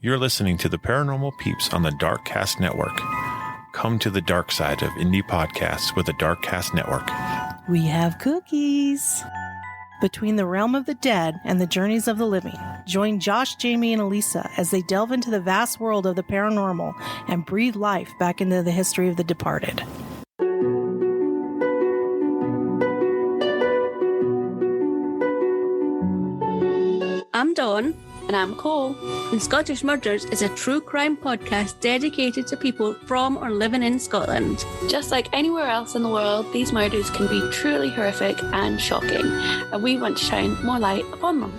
You're listening to the Paranormal Peeps on the Darkcast Network. Come to the dark side of indie podcasts with the Darkcast Network. We have cookies. Between the realm of the dead and the journeys of the living, join Josh, Jamie, and Elisa as they delve into the vast world of the paranormal and breathe life back into the history of the departed. I'm Dawn. And I'm Cole. And Scottish Murders is a true crime podcast dedicated to people from or living in Scotland. Just like anywhere else in the world, these murders can be truly horrific and shocking, and we want to shine more light upon them.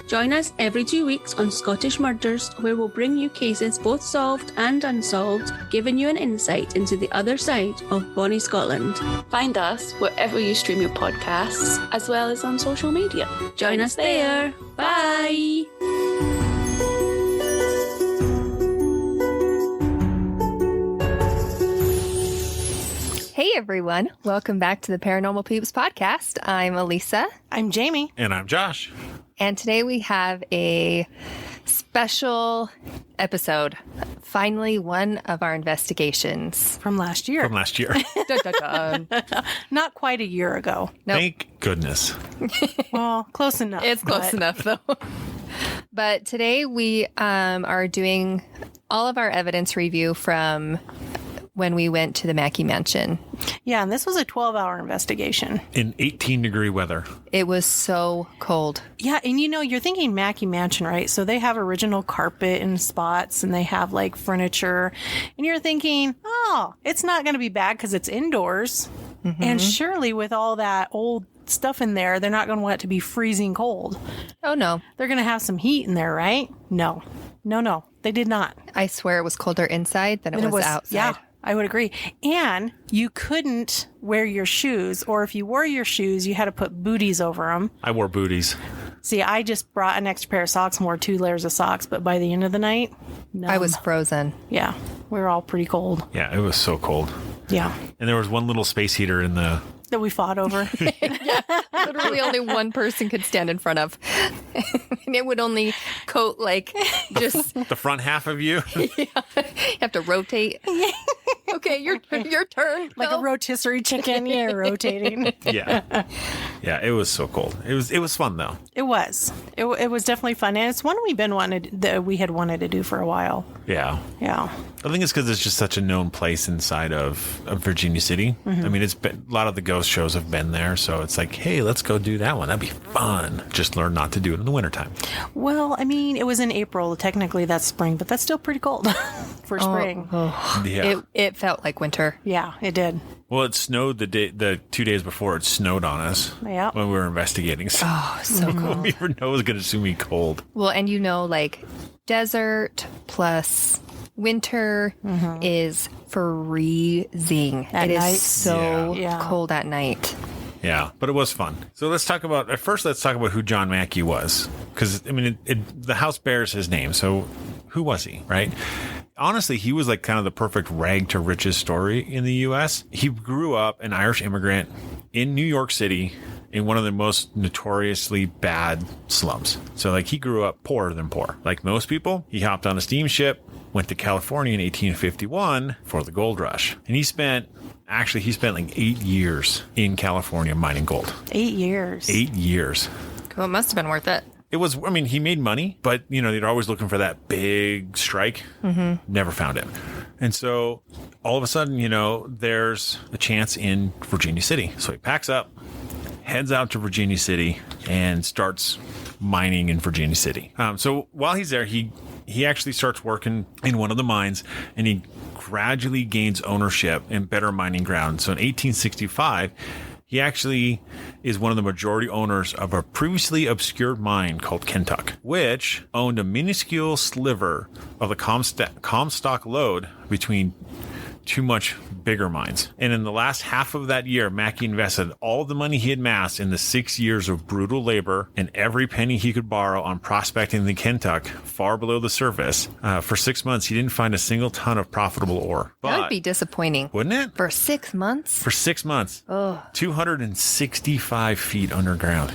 Join us every 2 weeks on Scottish Murders, where we'll bring you cases both solved and unsolved, giving you an insight into the other side of Bonnie Scotland. Find us wherever you stream your podcasts, as well as on social media. Join us there. Bye! Hey everyone, welcome back to the Paranormal Peeps podcast. I'm Elisa. I'm Jamie. And I'm Josh. And today we have a special episode. Finally, one of our investigations. From last year. Dun, dun, dun. Not quite a year ago. Nope. Thank goodness. Well, close enough. It's close enough though. But today we are doing all of our evidence review from when we went to the Mackay Mansion. Yeah, and this was a 12-hour investigation. In 18-degree weather. It was so cold. Yeah, and you know, you're thinking Mackay Mansion, right? So they have original carpet in spots, and they have like furniture. And you're thinking, oh, it's not going to be bad because it's indoors. Mm-hmm. And surely with all that old stuff in there, they're not going to want it to be freezing cold. Oh, no. They're going to have some heat in there, right? No, they did not. I swear it was colder inside than it was outside. Yeah. I would agree. And you couldn't wear your shoes, or if you wore your shoes, you had to put booties over them. I wore booties. See, I just brought an extra pair of socks and wore 2 layers of socks, but by the end of the night, numb. I was frozen. Yeah, we were all pretty cold. Yeah, it was so cold. Yeah. And there was one little space heater in the... that we fought over. Yeah, literally only one person could stand in front of. And it would only coat like just... the front half of you? Yeah. You have to rotate. Okay, your turn. Like a rotisserie chicken, yeah, rotating. Yeah. Yeah, it was so cold. It was fun, though. It was. It was definitely fun. And it's one we had wanted to do for a while. Yeah. Yeah. I think it's because it's just such a known place inside of Virginia City. Mm-hmm. I mean, it's been, a lot of the ghost shows have been there, so it's like, hey, let's go do that one. That'd be fun. Just learn not to do it in the wintertime. Well, I mean, it was in April. Technically, that's spring, but that's still pretty cold for spring. Oh. Yeah. It felt like winter. Yeah, it did. Well, it snowed the 2 days before. It snowed on us when we were investigating. So so cold. We never know it was going to be cold. Well, and like desert plus winter is freezing. At it night. is so Yeah. cold at night. Yeah, but it was fun. So let's talk about who John Mackay was. Because, I mean, the house bears his name. So who was he, right? Honestly, he was like kind of the perfect rag to riches story in the U.S. He grew up an Irish immigrant in New York City in one of the most notoriously bad slums. So like he grew up poorer than poor. Like most people, he hopped on a steamship, went to California in 1851 for the gold rush. And he spent like 8 years in California mining gold. 8 years. 8 years. Well, it must have been worth it. It was, I mean, he made money, but, you know, they're always looking for that big strike. Mm-hmm. Never found it. And so all of a sudden, you know, there's a chance in Virginia City. So he packs up, heads out to Virginia City, and starts mining in Virginia City. So while he's there, he actually starts working in one of the mines, and he gradually gains ownership in better mining ground. So in 1865, he actually is one of the majority owners of a previously obscured mine called Kentuck, which owned a minuscule sliver of the Comstock lode between two much bigger mines. And in the last half of that year, Mackay invested all the money he had amassed in the 6 years of brutal labor and every penny he could borrow on prospecting the Kentuck far below the surface. For 6 months, he didn't find a single ton of profitable ore. But, that would be disappointing. Wouldn't it? For 6 months? For 6 months. Oh. 265 feet underground.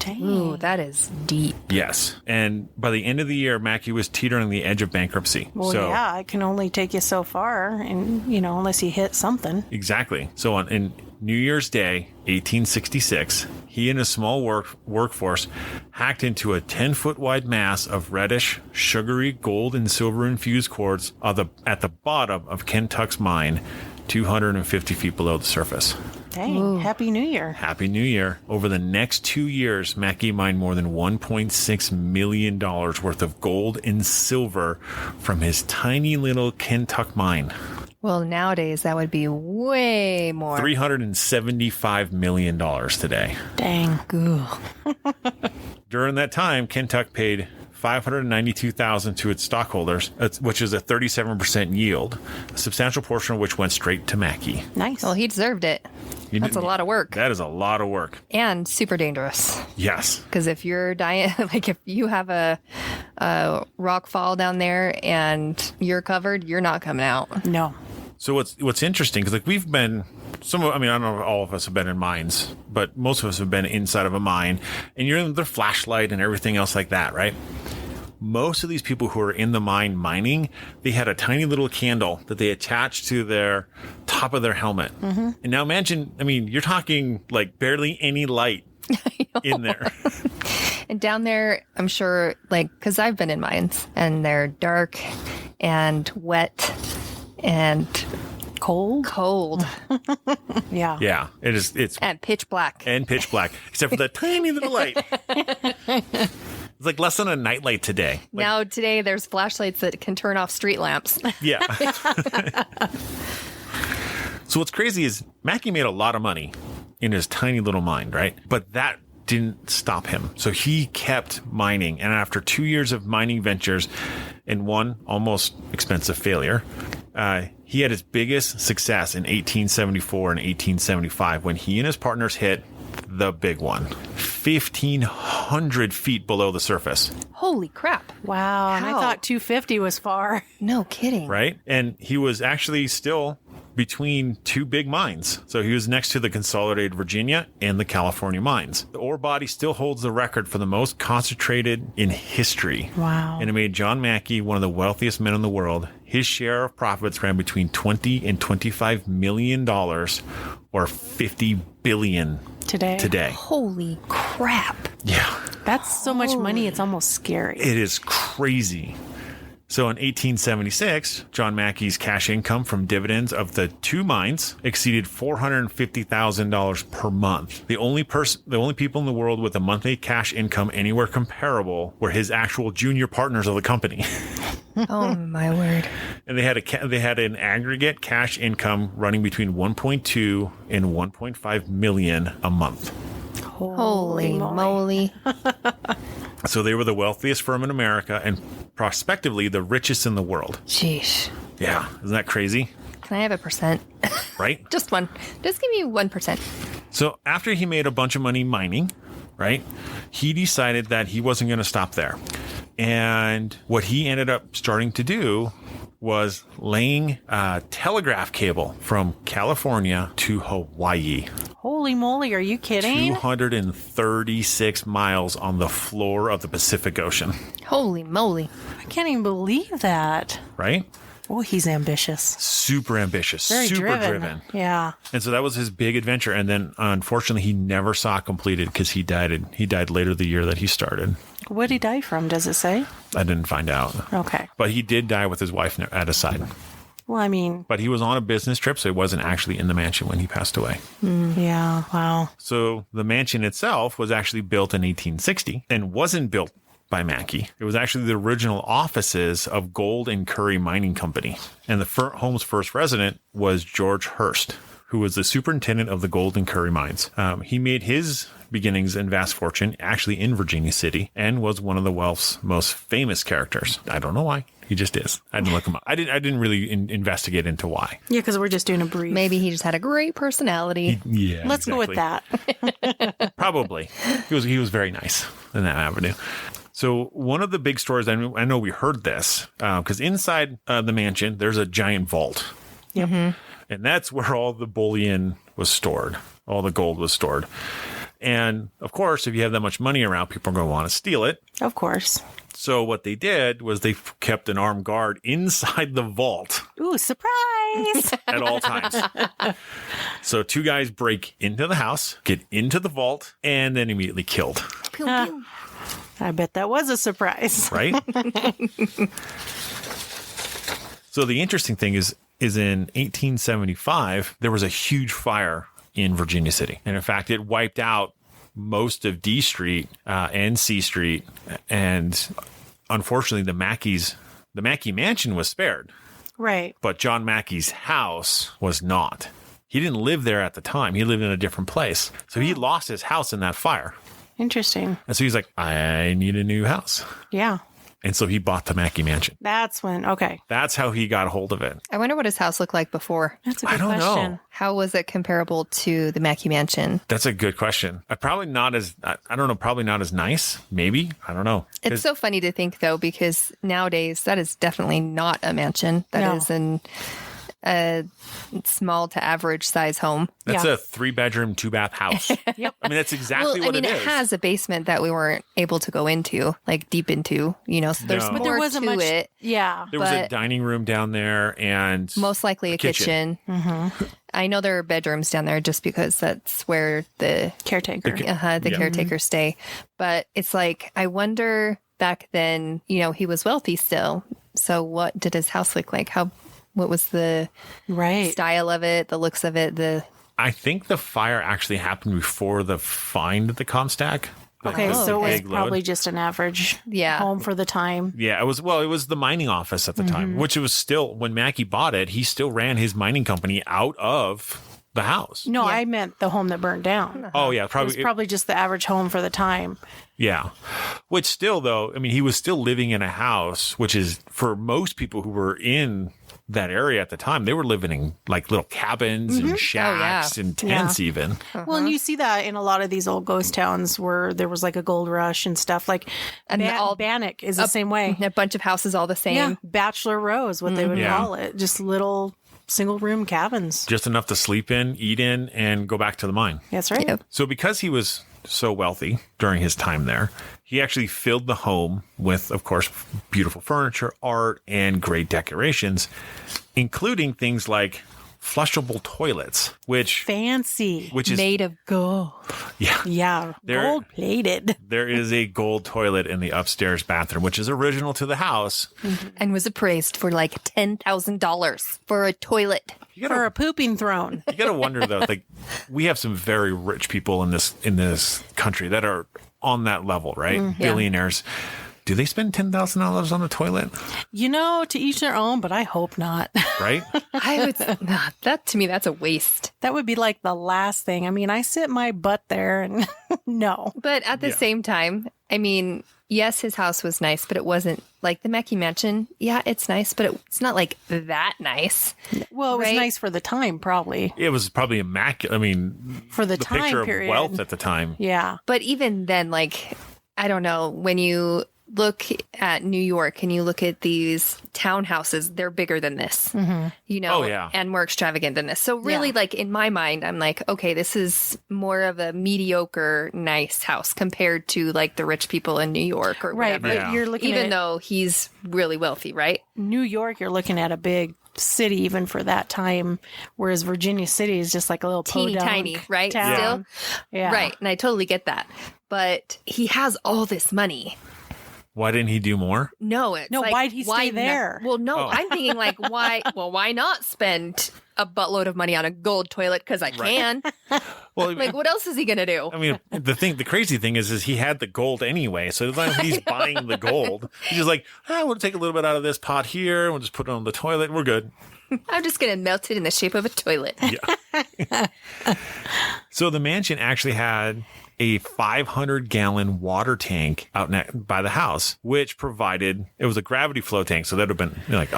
Dang. Ooh, that is deep. Yes. And by the end of the year, Mackay was teetering on the edge of bankruptcy. Well, yeah, it can only take you so far, and unless you hit something. Exactly. So in New Year's Day, 1866, he and his small workforce hacked into a 10-foot wide mass of reddish, sugary gold and silver infused quartz at the bottom of Kentuck's mine, 250 feet below the surface. Dang. Ooh. Happy New Year. Happy New Year. Over the next 2 years, Mackay mined more than $1.6 million worth of gold and silver from his tiny little Kentuck mine. Well, nowadays that would be way more. $375 million today. Dang. Ooh. During that time, Kentuck paid $592,000 to its stockholders, which is a 37% yield, a substantial portion of which went straight to Mackay. Nice. Well, he deserved it. That's a lot of work. That is a lot of work. And super dangerous. Yes. Because if you're dying, like if you have a rock fall down there and you're covered, you're not coming out. No. So what's interesting, because like we've been, I don't know if all of us have been in mines, but most of us have been inside of a mine, and you're in the flashlight and everything else like that, right? Most of these people who are in the mine mining, they had a tiny little candle that they attached to their top of their helmet. Mm-hmm. And now imagine, you're talking like barely any light in there. And down there, I'm sure, because I've been in mines, and they're dark and wet and cold. Yeah. Yeah, it is. It's and pitch black. Except for that tiny little light. It's like less than a nightlight today. Now today, there's flashlights that can turn off street lamps. Yeah. So what's crazy is Mackay made a lot of money in his tiny little mine, right? But that didn't stop him. So he kept mining. And after 2 years of mining ventures and one almost expensive failure, he had his biggest success in 1874 and 1875 when he and his partners hit the big one, 1,500 feet below the surface. Holy crap. Wow. And I How? thought 250 was far. No kidding. Right? And he was actually still between two big mines. So he was next to the Consolidated Virginia and the California mines. The ore body still holds the record for the most concentrated in history. Wow. And it made John Mackay one of the wealthiest men in the world. His share of profits ran between $20 and $25 million, or 50 billion Today. Holy crap. Yeah. That's so much money, it's almost scary. It is crazy. So in 1876, John Mackay's cash income from dividends of the two mines exceeded $450,000 per month. The only people in the world with a monthly cash income anywhere comparable were his actual junior partners of the company. Oh my word. And they had an aggregate cash income running between 1.2 and 1.5 million a month. Holy moly. So they were the wealthiest firm in America and prospectively the richest in the world. Sheesh. Yeah, isn't that crazy? Can I have a percent? Right? Just one. Just give me 1%. So after he made a bunch of money mining, right, he decided that he wasn't going to stop there. And what he ended up starting to do was laying a telegraph cable from California to Hawaii. Holy moly, are you kidding? 236 miles on the floor of the Pacific Ocean. Holy moly. I can't even believe that. Right? Oh, he's ambitious. Super ambitious. Very super driven. Yeah. And so that was his big adventure. And then unfortunately, he never saw it completed because he died later the year that he started. What did he die from? Does it say? I didn't find out. Okay. But he did die with his wife at his side. Well, I mean, But he was on a business trip, so he wasn't actually in the mansion when he passed away. yeah, wow. So the mansion itself was actually built in 1860 and wasn't built by Mackay. It was actually the original offices of Gold and Curry Mining Company. And the home's first resident was George Hearst, who was the superintendent of the Gold and Curry mines. He made his beginnings and vast fortune actually in Virginia City and was one of the Wealth's most famous characters. I don't know why. He just is. I didn't look him up. I didn't really investigate into why. Yeah, because we're just doing a brief. Maybe he just had a great personality. Yeah, Let's go with that. Probably. He was very nice in that avenue. So one of the big stories, I know we heard this, because inside the mansion, there's a giant vault. Yep. And that's where all the bullion was stored. All the gold was stored. And of course, if you have that much money around, people are going to want to steal it. Of course. So what they did was they kept an armed guard inside the vault Ooh, surprise. at all times. So 2 guys break into the house, get into the vault, and then immediately killed. Pew, pew. I bet that was a surprise. Right? So the interesting thing is in 1875, there was a huge fire in Virginia City. And in fact, it wiped out most of D Street and C Street. And unfortunately, the Mackay Mansion was spared. Right. But John Mackay's house was not. He didn't live there at the time. He lived in a different place. So he lost his house in that fire. Interesting. And so he's like, I need a new house. Yeah. And so he bought the Mackay Mansion. That's when, okay. That's how he got a hold of it. I wonder what his house looked like before. That's a I good don't question. know. How was it comparable to the Mackay Mansion? That's a good question. Probably not as, I don't know, probably not as nice. Maybe. I don't know. It's so funny to think, though, because nowadays that is definitely not a mansion. That is a small to average size home. That's Yeah. a 3-bedroom, 2-bath house. Yep. I mean, that's exactly what it it is. has a basement that we weren't able to go into, like deep into, so there's No. more But There wasn't to much. it. Yeah. There was a but- dining room down there and Most likely a kitchen. Mm-hmm. I know there are bedrooms down there just because that's where the Caretaker. Yeah. caretakers stay. But it's like, I wonder back then, he was wealthy still. So what did his house look like? What was the Right. style of it, the looks of it, I think the fire actually happened before the find at the Comstock. Okay, The so it was big load. probably just an average home for the time. Yeah, it was the mining office at the time, which it was still, when Mackay bought it, he still ran his mining company out of the house. No, I meant the home that burned down. Oh, yeah, It was probably just the average home for the time. Yeah. Which still, though, I mean, he was still living in a house, which is, for most people who were in that area at the time, they were living in like little cabins and shacks and tents even. Well, and you see that in a lot of these old ghost towns where there was like a gold rush and stuff. Like, And all- Bannock is the same way. a bunch of houses all the same. Yeah, bachelor row is what they would Yeah. call it. Just little single room cabins. Just enough to sleep in, eat in, and go back to the mine. That's right. Yep. So because he was so wealthy during his time there, he actually filled the home with, of course, beautiful furniture, art, and great decorations, including things like flushable toilets, which Fancy. is Made of Gold. yeah. Yeah, There- gold plated. There is a gold toilet in the upstairs bathroom, which is original to the house. and was appraised for like $10,000 for a toilet. For a pooping throne. You got to wonder though, like we have some very rich people in this country that are on that level, right? Billionaires. Do they spend $10,000 on a toilet? To each their own, but I hope not. Right? I would, that to me, that's a waste. That would be like the last thing. I mean, I sit my butt there and no. But at the same time, I mean, yes, his house was nice, but it wasn't like the Mackay Mansion. Yeah, it's nice, but it's not like that nice. Well, it was Right? nice for the time, probably. It was probably immaculate. I mean, For the time picture period. of wealth at the time. Yeah. But even then, like, I don't know, when you look at New York and you look at these townhouses, they're bigger than this, Oh, yeah. and more extravagant than this. So really, Yeah. like in my mind, I'm like, okay, this is more of a mediocre, nice house compared to like the rich people in New York or Right. whatever. But you're looking Even at though he's really wealthy, right? New York, you're looking at a big city even for that time, whereas Virginia City is just like a little Teeny podunk tiny, right? town. Yeah. Right. And I totally get that. But he has all this money. Why didn't he do more? No, it's No, like, why'd he stay there? Well, no, Oh. I'm thinking like, why? Well, why not spend a buttload of money on a gold toilet? Because I can. Well, Like, what else is he gonna do? I mean, the crazy thing is he had the gold anyway. So it's not like he's buying the gold. He's just like, we'll take a little bit out of this pot here. We'll just put it on the toilet. We're good. I'm just gonna melt it in the shape of a toilet. So the mansion actually had a 500-gallon water tank out by the house, which provided, it was a gravity flow tank. So that would have been like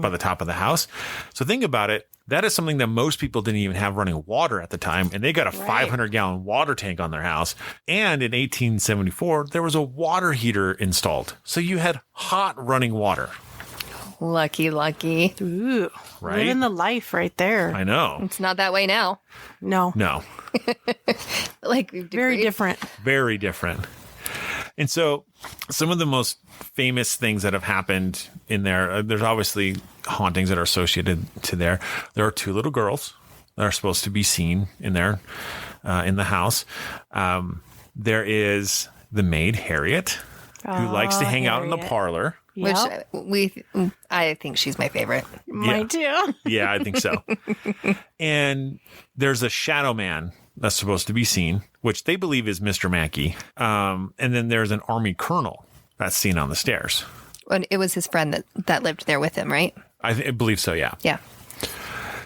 by the top of the house. So think about it. That is something that most people didn't even have running water at the time. And they got a 500-gallon water tank on their house. And in 1874, there was a water heater installed. So you had hot running water. Lucky. Ooh, Right? living the life right there. I know. It's not that way now. No, No. Like very different. Very different. And so some of the most famous things that have happened in there, there's obviously hauntings that are associated to there. There are 2 little girls that are supposed to be seen in there, in the house. There is the maid, Harriet, who likes to hang out in the Harriet. parlor. Yep. Which I think she's my favorite. Mine too. Yeah, I think so. And there's a shadow man that's supposed to be seen, which they believe is Mr. Mackay. And then there's an army colonel that's seen on the stairs. And it was his friend that lived there with him, right? I believe so, yeah. Yeah.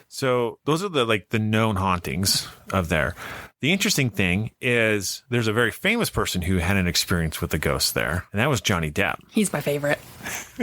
So those are the known hauntings of there. The interesting thing is there's a very famous person who had an experience with the ghosts there, and that was Johnny Depp. He's my favorite.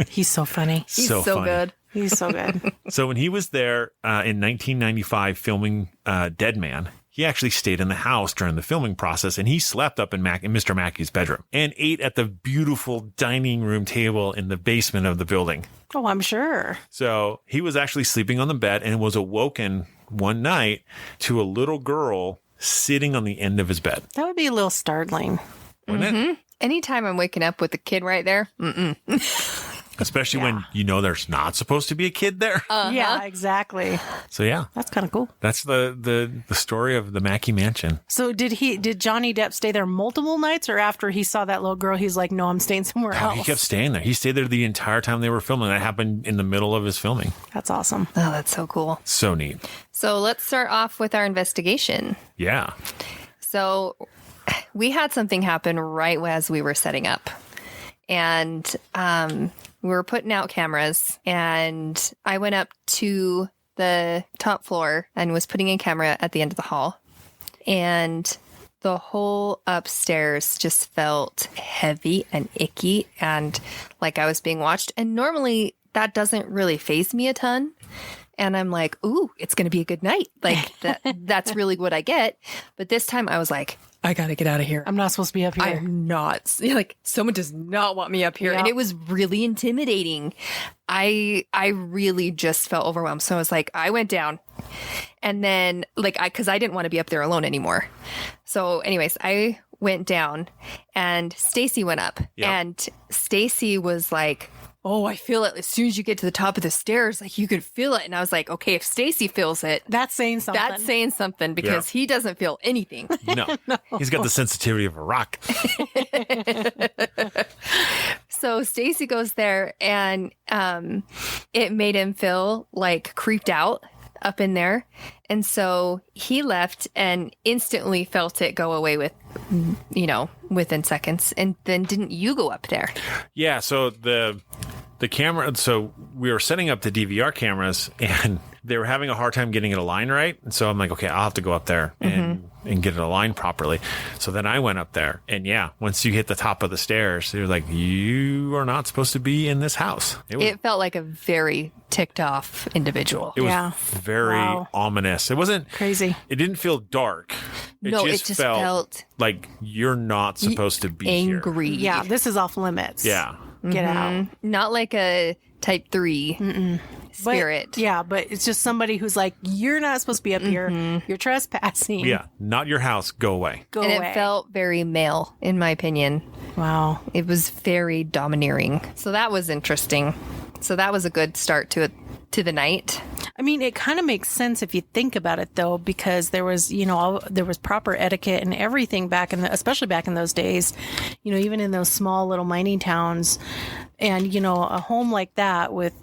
He's so funny. He's so funny. good. He's so good. So when he was there in 1995 filming Dead Man, he actually stayed in the house during the filming process, and he slept up in Mr. Mackey's bedroom and ate at the beautiful dining room table in the basement of the building. Oh, I'm sure. So he was actually sleeping on the bed and was awoken one night to a little girl sitting on the end of his bed. That would be a little startling. Wouldn't it? Anytime I'm waking up with a kid right there, Especially when you know there's not supposed to be a kid there. Yeah, exactly. So yeah, That's kind of cool. that's the story of the Mackay Mansion. So did Johnny Depp stay there multiple nights, or after he saw that little girl, he's like, no, I'm staying somewhere Oh, else? he kept staying there. He stayed there the entire time they were filming. That happened in the middle of his filming. That's awesome. oh, that's so cool. So neat. So let's start off with our investigation. Yeah. So we had something happen right as we were setting up. And we were putting out cameras, and I went up to the top floor and was putting a camera at the end of the hall. And the whole upstairs just felt heavy and icky and like I was being watched. And normally that doesn't really faze me a ton. And I'm like, ooh, it's going to be a good night. Like that's really what I get. But this time I was like, I got to get out of here. I'm not supposed to be up here. I'm not. Like, someone does not want me up here. Yeah. And it was really intimidating. I really just felt overwhelmed. So I was like, I went down, and then because I didn't want to be up there alone anymore. So anyways, I went down, and Stacy went up. Yep. And Stacy was like, oh, I feel it. As soon as you get to the top of the stairs, like you could feel it. And I was like, okay, if Stacy feels it, That's saying something. that's saying something, because he doesn't feel anything. No. He's got the sensitivity of a rock. So Stacy goes there, and it made him feel like creeped out up in there. And so he left and instantly felt it go away within seconds. And then didn't you go up there? Yeah. So the camera, so we were setting up the DVR cameras, and they were having a hard time getting it aligned right. And so I'm like, okay, I'll have to go up there and get it aligned properly. So then I went up there, and yeah, once you hit the top of the stairs, they're like, you are not supposed to be in this house. It felt like a very ticked off individual. It was Yeah. very ominous. It wasn't crazy. It didn't feel dark. It just felt like you're not supposed to be here. angry. Yeah, this is off limits. Yeah. Get out. Not like a type 3 spirit. But it's just somebody who's like, you're not supposed to be up here. You're trespassing. Yeah. Not your house. Go away. Go And away. it felt very male, in my opinion. Wow. It was very domineering. So that was interesting. So that was a good start to the night. I mean, it kind of makes sense if you think about it, though, because there was, there was proper etiquette and everything especially back in those days, even in those small little mining towns, and, a home like that with,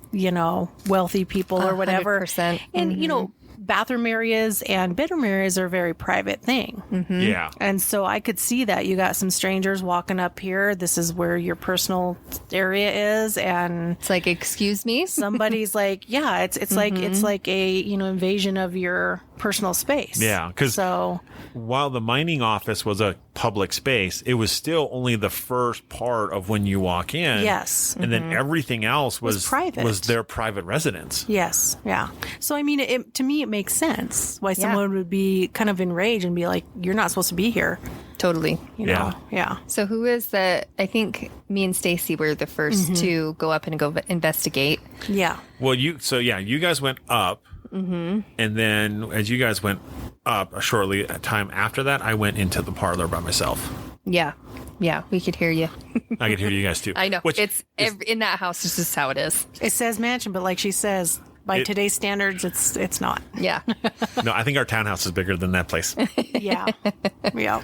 wealthy people or whatever. 100%. And, bathroom areas and bedroom areas are a very private thing. Yeah. And so I could see that you got some strangers walking up here. This is where your personal area is. And It's like, excuse me? somebody's like, yeah, it's like a, invasion of your personal space. Yeah. Because while the mining office was a public space, it was still only the first part of when you walk in. Yes. And then everything else was private. Was their private residence. Yes. Yeah. So, I mean, to me, it makes sense why someone would be kind of enraged and be like, you're not supposed to be here. totally. You know? Yeah. So who is the? I think me and Stacy were the 1st to go up and go investigate. Yeah. Well, you guys went up, and then as you guys went up, shortly a time after that, I went into the parlor by myself. Yeah. Yeah, we could hear you. I could hear you guys too. I know. In that house, this is how it is. It says mansion, but like she says, by today's standards, it's not. Yeah. No, I think our townhouse is bigger than that place. Yeah. Yeah.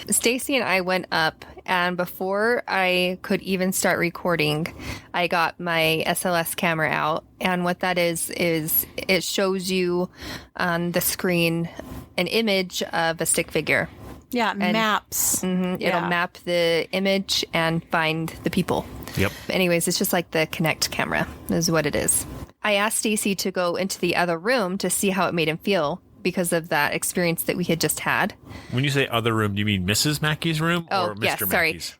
Stacy and I went up, and before I could even start recording, I got my SLS camera out. And what that is it shows you on the screen an image of a stick figure. Yeah, maps. It'll map the image and find the people. Yep. Anyways, it's just like the Kinect camera is what it is. I asked Stacy to go into the other room to see how it made him feel because of that experience that we had just had. When you say other room, do you mean Mrs. Mackey's room or Mr. Yes, sorry. Mackey's?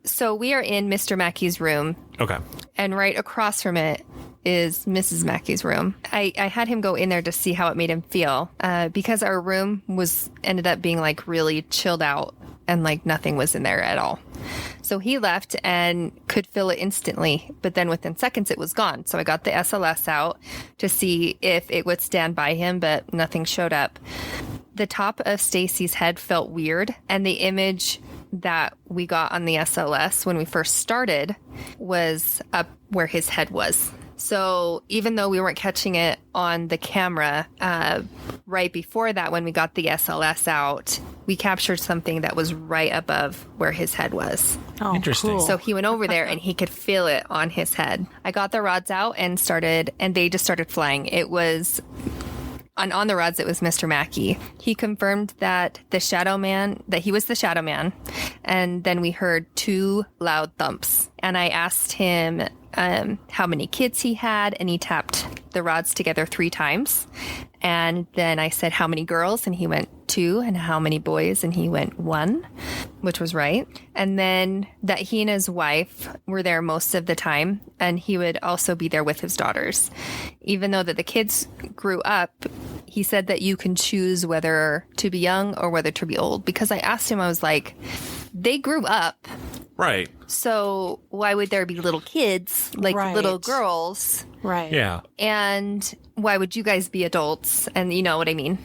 So we are in Mr. Mackey's room. Okay. And right across from it is Mrs. Mackey's room. I had him go in there to see how it made him feel because our room ended up being like really chilled out and like nothing was in there at all. So he left and could feel it instantly, but then within seconds it was gone. So I got the SLS out to see if it would stand by him, but nothing showed up. The top of Stacy's head felt weird, and the image that we got on the SLS when we first started was up where his head was. So even though we weren't catching it on the camera right before that, when we got the SLS out, we captured something that was right above where his head was. Oh, Interesting. cool. So he went over there and he could feel it on his head. I got the rods out and they just started flying. It was... On the rods, it was Mr. Mackey. He confirmed that he was the shadow man. And then we heard 2 loud thumps. And I asked him how many kids he had, and he tapped the rods together 3 times. And then I said, how many girls? And he went 2. And how many boys? And he went 1, which was right. And then that he and his wife were there most of the time. And he would also be there with his daughters. Even though that the kids grew up, he said that you can choose whether to be young or whether to be old. Because I asked him, I was like, they grew up. Right. So why would there be little kids, like little girls? Right. Yeah. And why would you guys be adults? And you know what I mean?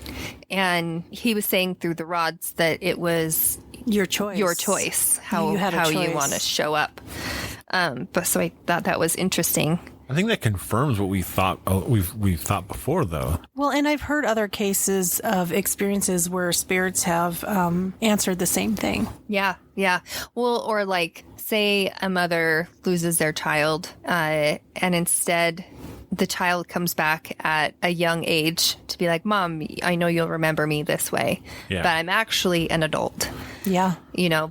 And he was saying through the rods that it was your choice. How you want to show up. But so I thought that was interesting. I think that confirms what we thought. We've thought before, though. Well, and I've heard other cases of experiences where spirits have answered the same thing. Yeah. Well, or like, say a mother loses their child, and instead the child comes back at a young age to be like, Mom, I know you'll remember me this way, but I'm actually an adult. Yeah.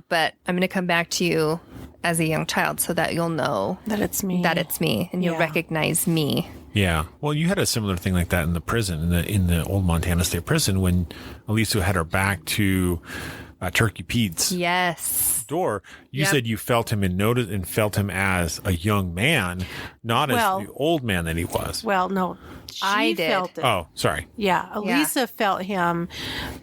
But I'm going to come back to you as a young child so that you'll know that it's me, and you'll recognize me. Yeah. Well, you had a similar thing like that in the prison, in the old Montana State Prison, when Elisa had her back to Turkey Pete's door. You said you felt him and felt him as a young man, not as the old man that he was. Well, no, I did. Felt it. Oh, sorry. Yeah, Elisa felt him.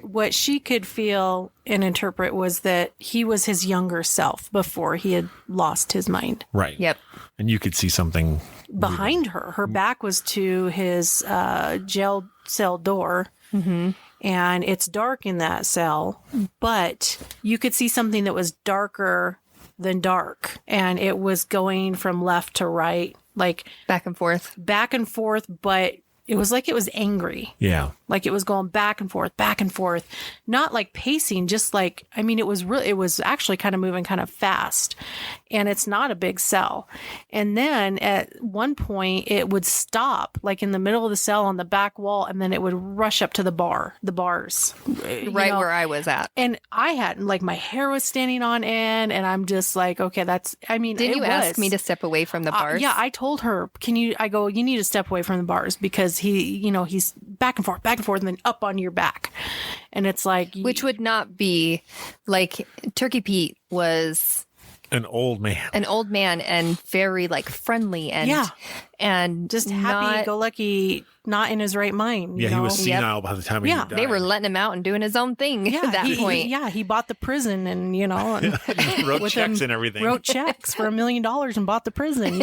What she could feel and interpret was that he was his younger self before he had lost his mind. Right. Yep. And you could see something behind her. Her back was to his jail cell door. Mm-hmm. And it's dark in that cell, but you could see something that was darker than dark. And it was going from left to right, like back and forth, but it was like it was angry. Yeah. Like it was going back and forth, not like pacing, just like, I mean, it was actually kind of moving kind of fast, and it's not a big cell. And then at one point it would stop like in the middle of the cell on the back wall, and then it would rush up to the bars, right where I was at. And I had like my hair was standing on end, and I'm just like, okay, didn't you ask me to step away from the bars? Yeah. I told her, you need to step away from the bars because he's back and forth, and then up on your back. And it's like... Which would not be... Like, Turkey Pete was An old man. And very like friendly and Just not, happy-go-lucky, not in his right mind. Yeah, you he know? was senile by the time he died. they were letting him out and doing his own thing at that point. He bought the prison and, and wrote with checks him, and everything. wrote checks for $1 million and bought the prison,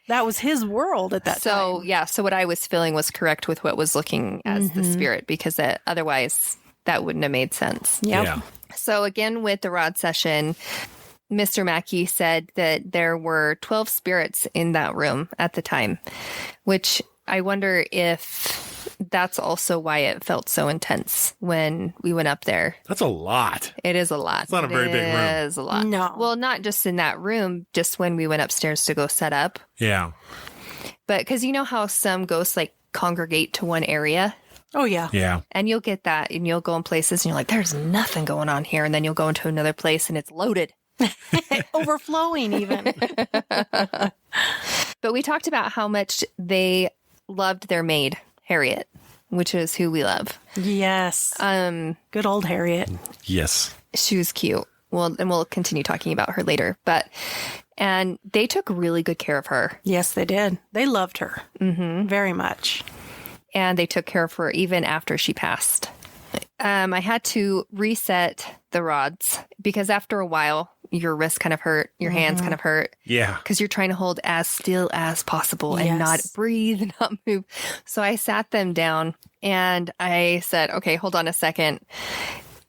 That was his world at that time. So what I was feeling was correct with what was looking as the spirit, because otherwise that wouldn't have made sense. Yep. Yeah. So again, with the rod session, Mr. Mackay said that there were 12 spirits in that room at the time, which I wonder if that's also why it felt so intense when we went up there. That's a lot. It is a lot. It's not a very big room. It is a lot. No. Well, not just in that room, just when we went upstairs to go set up. Yeah. But because you know how some ghosts like congregate to one area? Oh, yeah. Yeah. And you'll get that, and you'll go in places and you're like, there's nothing going on here. And then you'll go into another place and it's loaded. Overflowing even. But we talked about how much they loved their maid, Harriet, which is who we love. Yes. Good old Harriet. Yes. She was cute. Well, and we'll continue talking about her later. And they took really good care of her. Yes, they did. They loved her very much. And they took care of her even after she passed. I had to reset the rods because after a while, your wrists kind of hurt, your hands kind of hurt. Yeah. Because you're trying to hold as still as possible and not breathe, not move. So I sat them down and I said, okay, hold on a second.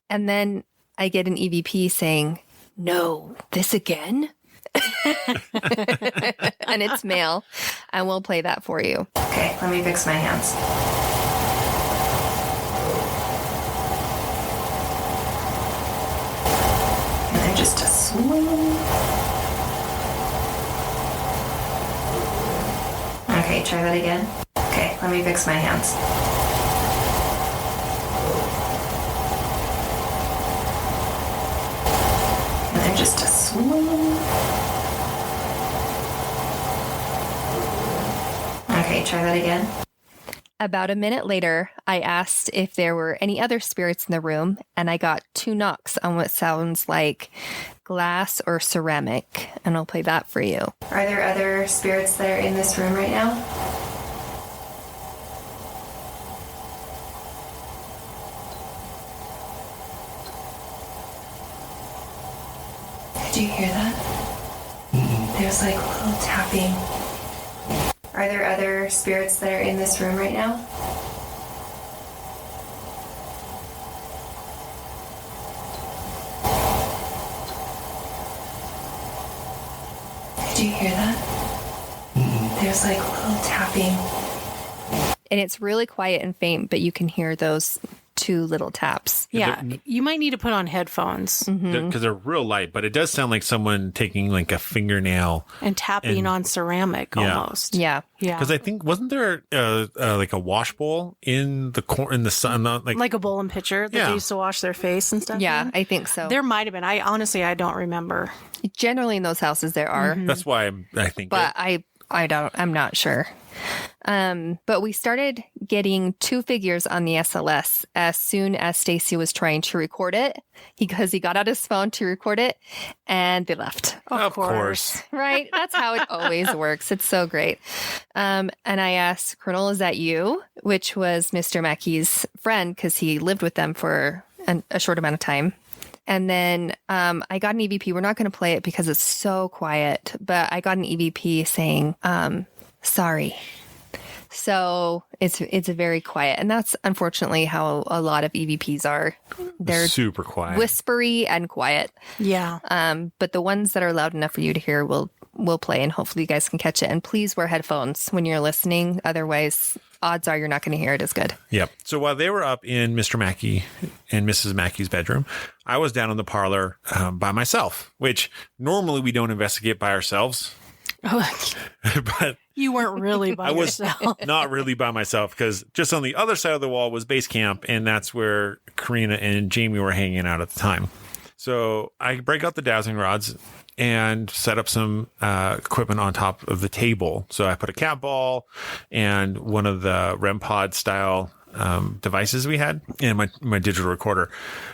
And then I get an EVP saying, no, this again? And it's male. And we'll play that for you. Okay, let me fix my hands. And they're just a swing. Okay, try that again. Okay, let me fix my hands. And they're just a swing. Okay, try that again. About a minute later, I asked if there were any other spirits in the room, and I got 2 knocks on what sounds like glass or ceramic, and I'll play that for you. Are there other spirits that are in this room right now? Did you hear that? There's like a little tapping. Are there other spirits that are in this room right now? Did you hear that? There's like a little tapping. And it's really quiet and faint, but you can hear those 2 little taps. Yeah. You might need to put on headphones Because they're real light, but it does sound like someone taking like a fingernail. and tapping on ceramic almost. Yeah. Yeah. Because I think, wasn't there like a wash bowl in the sun? Like a bowl and pitcher that they used to wash their face and stuff. Yeah, in? I think so. There might have been. I honestly don't remember. Generally in those houses there are. That's why I think. But I'm not sure. But we started getting 2 figures on the SLS as soon as Stacy was trying to record it because he got out his phone to record it and they left. Of course. Right? That's how it always works. It's so great. And I asked, Colonel, is that you? Which was Mr. Mackay's friend because he lived with them for a short amount of time. And then I got an EVP. We're not going to play it because it's so quiet, but I got an EVP saying, sorry. So it's very quiet. And that's unfortunately how a lot of EVPs are. They're super quiet, whispery and quiet. Yeah. But the ones that are loud enough for you to hear will play, and hopefully you guys can catch it. And please wear headphones when you're listening. Otherwise, odds are you're not going to hear it as good. Yep. So while they were up in Mr. Mackay and Mrs. Mackay's bedroom, I was down in the parlor by myself, which normally we don't investigate by ourselves. But You weren't really by I was yourself. not really by myself because just on the other side of the wall was base camp, and that's where Karina and Jamie were hanging out at the time. So I break out the dowsing rods and set up some equipment on top of the table. So I put a cat ball and one of the REM pod style devices we had and my digital recorder.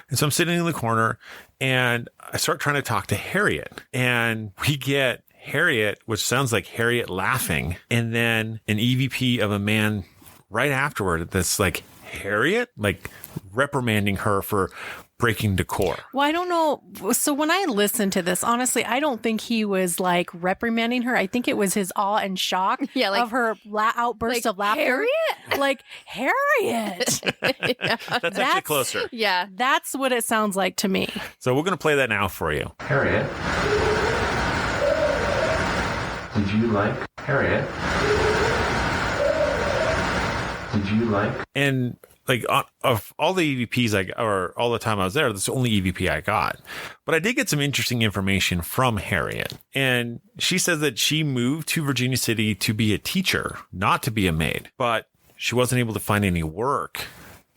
And so I'm sitting in the corner and I start trying to talk to Harriet, and we get Harriet, which sounds like Harriet laughing, and then an EVP of a man right afterward that's like, Harriet, like reprimanding her for breaking decor. Well, I don't know. So when I listened to this, honestly, I don't think he was like reprimanding her. I think it was his awe and shock of her outburst of laughter. Harriet? Like, Harriet. That's actually closer. Yeah. That's what it sounds like to me. So we're going to play that now for you. Harriet. Did you like Harriet? Did you like? And like of all the EVPs I got, or all the time I was there, that's the only EVP I got. But I did get some interesting information from Harriet. And she says that she moved to Virginia City to be a teacher, not to be a maid. But she wasn't able to find any work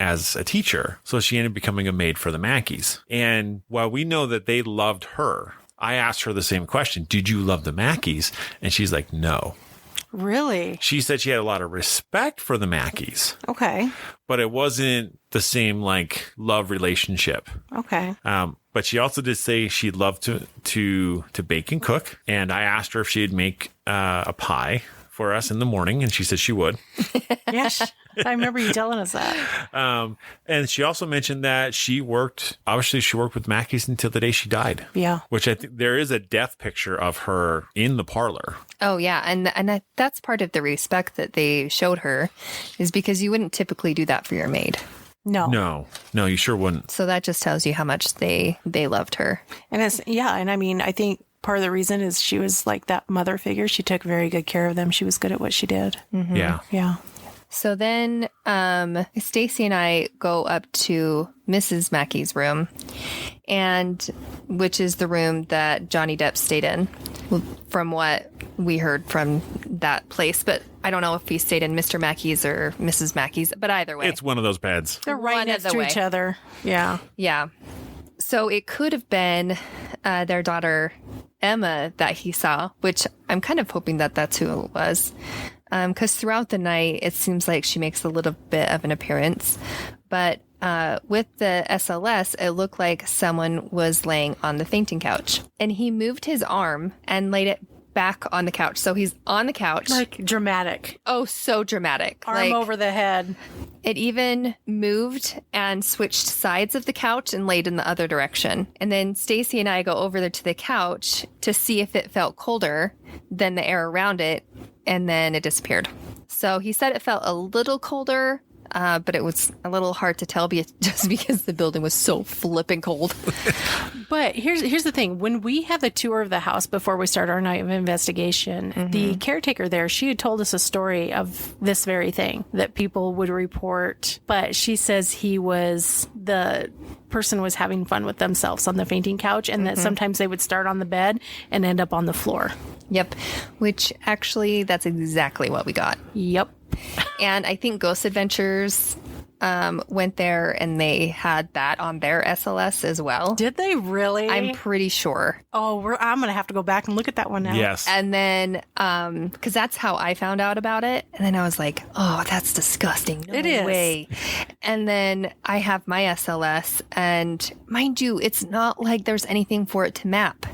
as a teacher. So she ended up becoming a maid for the Mackays. And while we know that they loved her, I asked her the same question. Did you love the Mackays? And she's like, no. Really? She said she had a lot of respect for the Mackays. Okay. But it wasn't the same like love relationship. Okay. But she also did say she loved to bake and cook. And I asked her if she'd make a pie for us in the morning, and she said she would. Yes. I remember you telling us that. And she also mentioned that she worked with Mackays until the day she died. Yeah. Which I think there is a death picture of her in the parlor. Oh, yeah. And that's part of the respect that they showed her, is because you wouldn't typically do that for your maid. No, you sure wouldn't. So that just tells you how much they loved her. And and I mean, I think part of the reason is she was like that mother figure. She took very good care of them. She was good at what she did. Mm-hmm. Yeah. Yeah. So then Stacy and I go up to Mrs. Mackay's room, and which is the room that Johnny Depp stayed in, from what we heard from that place. But I don't know if he stayed in Mr. Mackay's or Mrs. Mackay's, but either way. It's one of those beds. They're right next to each other. Yeah. Yeah. So it could have been their daughter, Emma, that he saw, which I'm kind of hoping that that's who it was. Because throughout the night, it seems like she makes a little bit of an appearance. But with the SLS, it looked like someone was laying on the fainting couch. And he moved his arm and laid it back on the couch. So he's on the couch. Like dramatic. Oh, so dramatic. Arm over the head. It even moved and switched sides of the couch and laid in the other direction. And then Stacy and I go over there to the couch to see if it felt colder than the air around it. And then it disappeared. So he said it felt a little colder, but it was a little hard to tell just because the building was so flipping cold. But here's the thing. When we had the tour of the house before we started our night of investigation, the caretaker there, she had told us a story of this very thing that people would report. But she says the person was having fun with themselves on the fainting couch, and that sometimes they would start on the bed and end up on the floor. Yep. Which actually, that's exactly what we got. Yep. And I think Ghost Adventures went there and they had that on their SLS as well. Did they really? I'm pretty sure. Oh, I'm going to have to go back and look at that one now. Yes. And then, because that's how I found out about it. And then I was like, oh, that's disgusting. No It is. way. And then I have my SLS, and mind you, it's not like there's anything for it to map.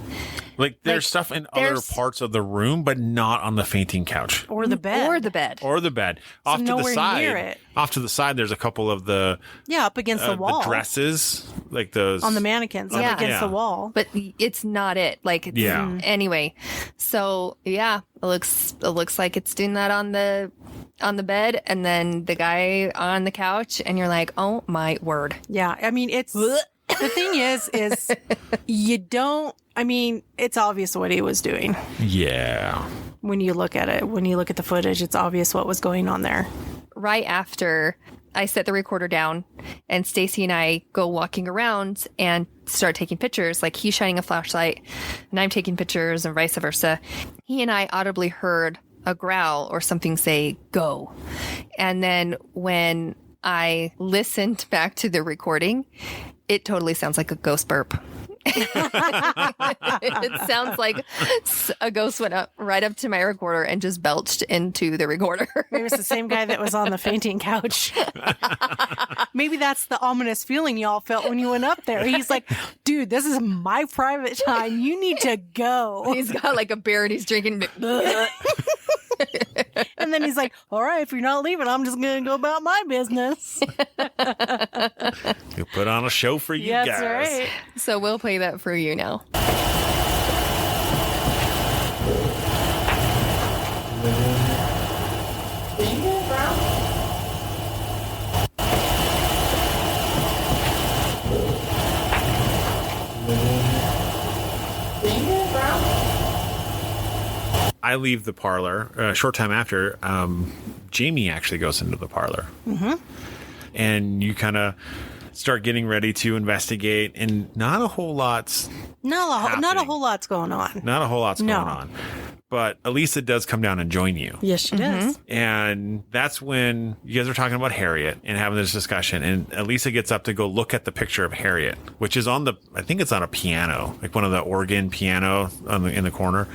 Like there's stuff in other parts of the room, but not on the fainting couch Or the bed. or the bed. Off to the nowhere side. near it. Off to the side, there's a couple of the up against the wall. the dresses, like those On the mannequins up against the wall. But it's not it. Like, it's, anyway. So yeah, it looks like it's doing that on the bed, and then the guy on the couch, and you're like, oh my word. Yeah. I mean, it's the thing is you don't. I mean, it's obvious what he was doing. Yeah. When you look at it, when you look at the footage, it's obvious what was going on there. Right after I set the recorder down, and Stacy and I go walking around and start taking pictures, like he's shining a flashlight and I'm taking pictures and vice versa. He and I audibly heard a growl or something say, go. And then when I listened back to the recording, it totally sounds like a ghost burp. It sounds like a ghost went up right up to my recorder and just belched into the recorder. Maybe it's the same guy that was on the fainting couch. Maybe that's the ominous feeling y'all felt when you went up there. He's like, dude, this is my private time. You need to go. He's got like a beer and he's drinking. And then he's like, all right, if you're not leaving, I'm just going to go about my business. You put on a show for you guys. That's right. So we'll play that for you now. I leave the parlor. A short time after, Jamie actually goes into the parlor. Mm-hmm. And you kind of start getting ready to investigate, and not a whole lot's Not a happening. whole lot's going on. Not a whole lot's No. going on. But Elisa does come down and join you. Yes, she does. And that's when you guys are talking about Harriet and having this discussion. And Elisa gets up to go look at the picture of Harriet, which is on I think it's on a piano, like one of the organ piano in the corner.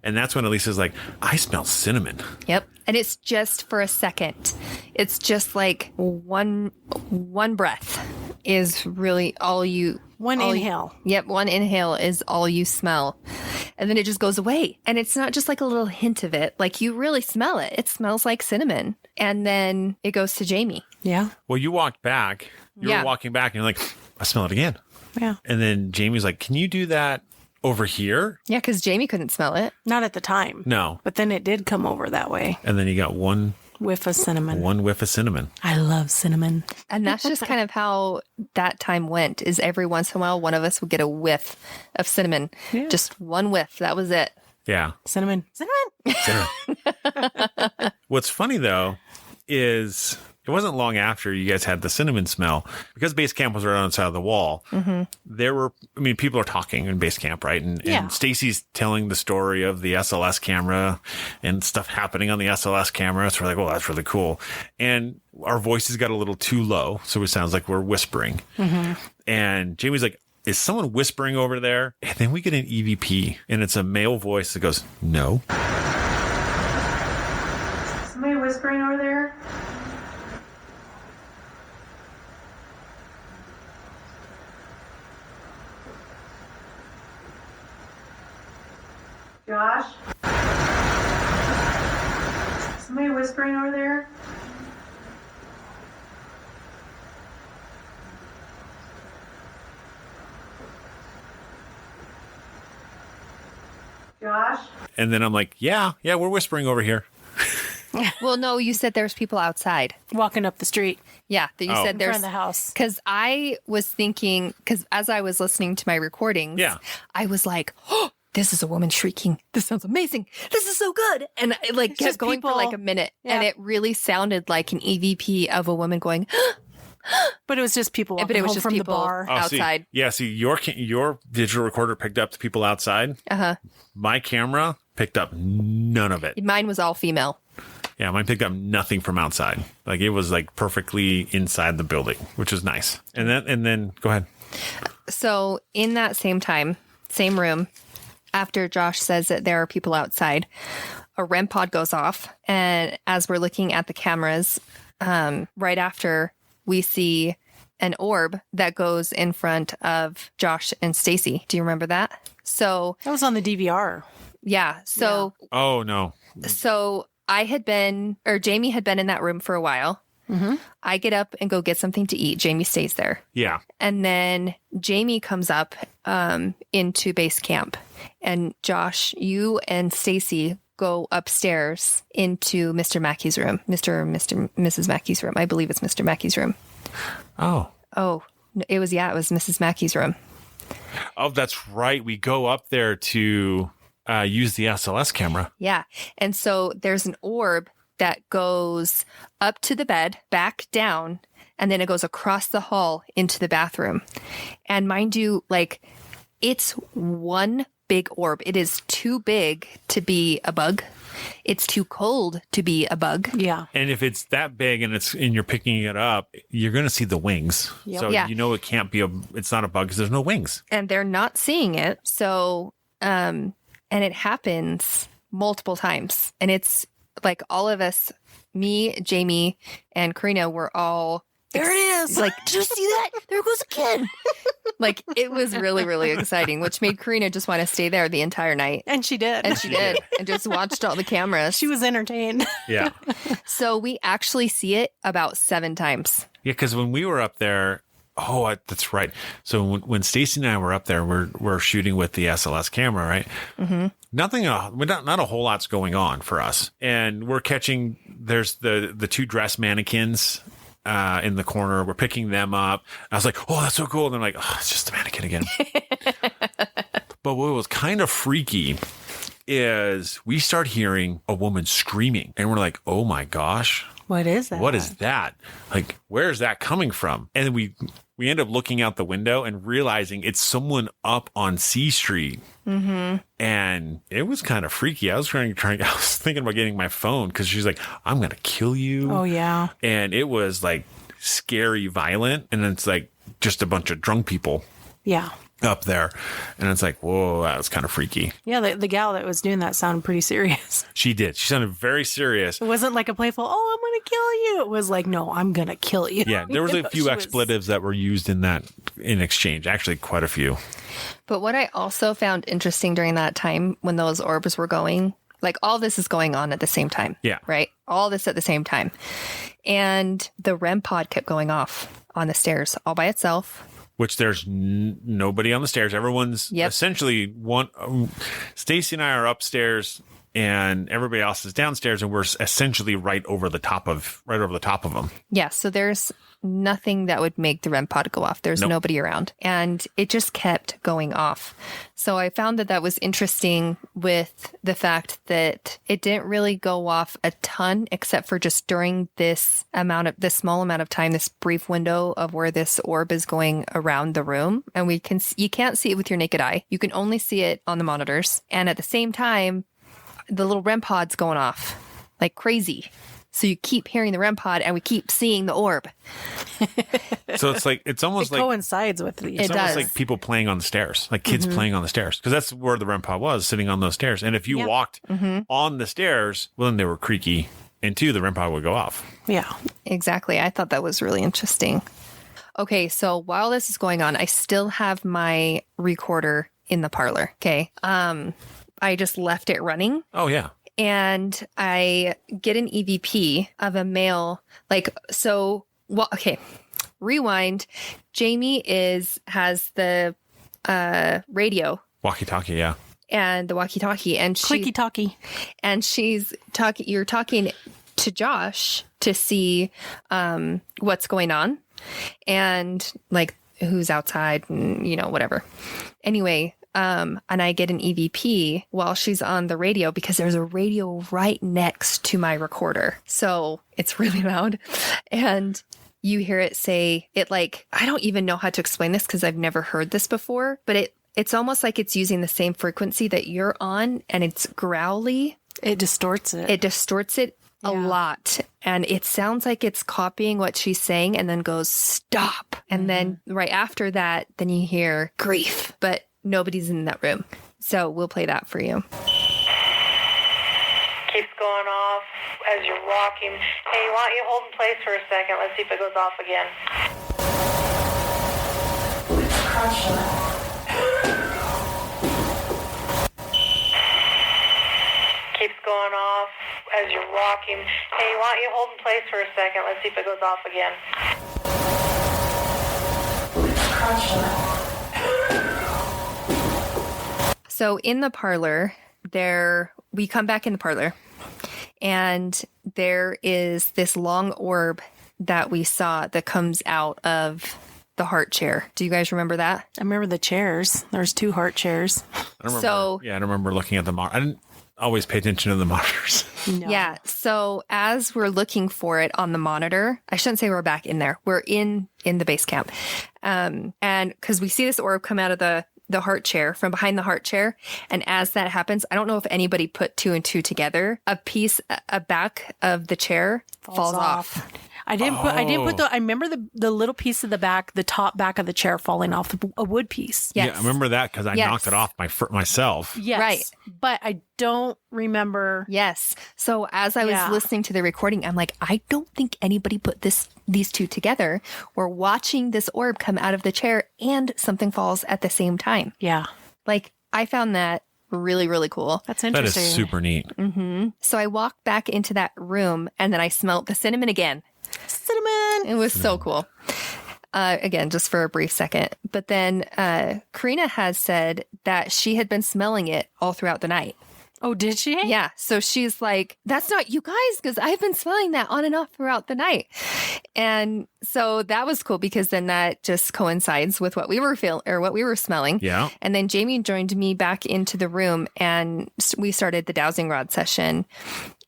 And that's when Elisa's like, I smell cinnamon. Yep. And it's just for a second. It's just like one breath is really all you... One inhale. Yep. One inhale is all you smell. And then it just goes away. And it's not just like a little hint of it. Like you really smell it. It smells like cinnamon. And then it goes to Jamie. Yeah. Well, you walked back. You Yeah. were walking back and you're like, I smell it again. Yeah. And then Jamie's like, can you do that over here? Yeah, because Jamie couldn't smell it. Not at the time. No. But then it did come over that way. And then you got one Whiff of cinnamon. whiff of cinnamon. I love cinnamon. And that's just kind of how that time went, is every once in a while, one of us would get a whiff of cinnamon. Yeah. Just one whiff. That was it. Yeah. Cinnamon. Cinnamon. Cinnamon. What's funny though is it wasn't long after you guys had the cinnamon smell, because base camp was right on the side of the wall. Mm-hmm. There were, people are talking in base camp, right? And Stacy's telling the story of the SLS camera and stuff happening on the SLS camera. So we're like, well, that's really cool. And our voices got a little too low. So it sounds like we're whispering. Mm-hmm. And Jamie's like, is someone whispering over there? And then we get an EVP, and it's a male voice that goes, no. Somebody whispering over there? Josh? Somebody whispering over there? Josh? And then I'm like, yeah, we're whispering over here. Well, no, you said there's people outside. Walking up the street Yeah, that you said in there's front of the house. Because I was thinking, because as I was listening to my recordings, I was like, oh, this is a woman shrieking. This sounds amazing. This is so good. And it like It's kept just going for people- like a minute. Yeah. And it really sounded like an EVP of a woman going, But it was just people but walking it was home just from people the bar. outside. See, your digital recorder picked up the people outside. Uh-huh. My camera picked up none of it. Mine was all female. Yeah, mine picked up nothing from outside. Like it was like perfectly inside the building, which was nice. And then go ahead. So in that same time, same room, after Josh says that there are people outside, a REM pod goes off. And as we're looking at the cameras, right after we see an orb that goes in front of Josh and Stacy. Do you remember that? So That was on the DVR. yeah. So Oh no. so Jamie had been in that room for a while. Mm-hmm. I get up and go get something to eat. Jamie stays there. Yeah. And then Jamie comes up into base camp. And Josh, you and Stacy go upstairs into Mr. Mackey's room. Mrs. Mackey's room. I believe it's Mr. Mackey's room. Oh, It was Mrs. Mackey's room. Oh, that's right. We go up there to use the SLS camera. Yeah. And so there's an orb that goes up to the bed, back down, and then it goes across the hall into the bathroom. And mind you, like, it's one big orb. It is too big to be a bug. It's too cold to be a bug. Yeah. And if it's that big and you're picking it up, you're going to see the wings. Yep. So Yeah. you know it's not a bug because there's no wings. And they're not seeing it. So, and it happens multiple times. And it's like all of us, me, Jamie, and Karina were all There it is. like, did you see that? There goes again. Like, it was really, really exciting, which made Karina just want to stay there the entire night. And she did. And she did. And just watched all the cameras. She was entertained. Yeah. So we actually see it about 7 times. Yeah, because when we were up there, that's right. So when Stacy and I were up there, we're shooting with the SLS camera, right? Mm-hmm. Not a whole lot's going on for us, and we're catching. There's the 2 dress mannequins in the corner. We're picking them up. I was like, "Oh, that's so cool!" And they're like, "Oh, it's just a mannequin again." But what was kind of freaky is we start hearing a woman screaming, and we're like, "Oh my gosh." What is that? What is that? Like, where is that coming from? And we end up looking out the window and realizing it's someone up on C Street. Mm-hmm. And it was kind of freaky. I was thinking about getting my phone because she's like, "I'm going to kill you." Oh, yeah. And it was like scary, violent. And it's like just a bunch of drunk people Yeah. up there. And it's like, whoa, that was kind of freaky. Yeah, the gal that was doing that sounded pretty serious. She did. She sounded very serious. It wasn't like a playful, "Oh, I'm going to kill you." It was like, "No, I'm going to kill you." Yeah, there was You a know, few she expletives that were used in exchange. Actually, quite a few. But what I also found interesting during that time when those orbs were going, like all this is going on at the same time. Yeah. Right? All this at the same time. And the REM pod kept going off on the stairs all by itself. Which there's nobody on the stairs. Everyone's essentially Stacy and I are upstairs, and everybody else is downstairs, and we're essentially right over the top of them. Yeah. So there's nothing that would make the REM pod go off. There's Nope. nobody around. And it just kept going off. So I found that was interesting with the fact that it didn't really go off a ton, except for just during this small amount of time, this brief window of where this orb is going around the room. And you can't see it with your naked eye. You can only see it on the monitors. And at the same time, the little REM pod's going off like crazy. So you keep hearing the REM pod and we keep seeing the orb. So it's almost It like coincides with the. it's It almost does. like people playing on the stairs, like kids playing on the stairs, because that's where the REM pod was, sitting on those stairs. And if you Yeah. walked on the stairs, well, then they were creaky, and 2, the REM pod would go off. Yeah. Exactly. I thought that was really interesting. Okay, so while this is going on, I still have my recorder in the parlor. Okay. I just left it running. Oh yeah. And I get an EVP of a male, rewind. Jamie has the radio Walkie-talkie, yeah. and the walkie-talkie, and Clicky talkie. she's talking. You're talking to Josh to see what's going on and like who's outside and whatever. Anyway. And I get an EVP while she's on the radio because there's a radio right next to my recorder. So it's really loud. And you hear it say it like, I don't even know how to explain this because I've never heard this before, but it's almost like it's using the same frequency that you're on and it's growly. It distorts it. It distorts it a lot. And it sounds like it's copying what she's saying and then goes, "Stop." And then right after that, then you hear grief. But nobody's in that room. So we'll play that for you. Keeps going off as you're walking. Hey, why don't you hold in place for a second? Let's see if it goes off again. Keeps going off as you're walking. Hey, why don't you hold in place for a second? Let's see if it goes off again. So in the parlor, we come back in the parlor, and there is this long orb that we saw that comes out of the heart chair. Do you guys remember that? I remember the chairs. There's 2 heart chairs. I remember looking at the monitor. I didn't always pay attention to the monitors. No. Yeah. So as we're looking for it on the monitor, I shouldn't say we're back in there. We're in the base camp. And because we see this orb come out of the the heart chair, from behind the heart chair. And as that happens, I don't know if anybody put 2 and 2 together. A back of the chair falls off. I didn't put I remember the little piece of the back, the top back of the chair falling off, a wood piece. Yes. Yeah, I remember that because I knocked it off myself. Yes. Right. But I don't remember. Yes. So as I was listening to the recording, I'm like, I don't think anybody put these 2 together. We're watching this orb come out of the chair and something falls at the same time. Yeah. Like, I found that really, really cool. That's interesting. That is super neat. Mm-hmm. So I walked back into that room and then I smelled the cinnamon again. Cinnamon. It was so cool. Again, just for a brief second. But then Karina has said that she had been smelling it all throughout the night. Oh, did she? Yeah. So she's like, that's not you guys, because I've been smelling that on and off throughout the night. And so that was cool because then that just coincides with what we were what we were smelling. Yeah. And then Jamie joined me back into the room and we started the dowsing rod session.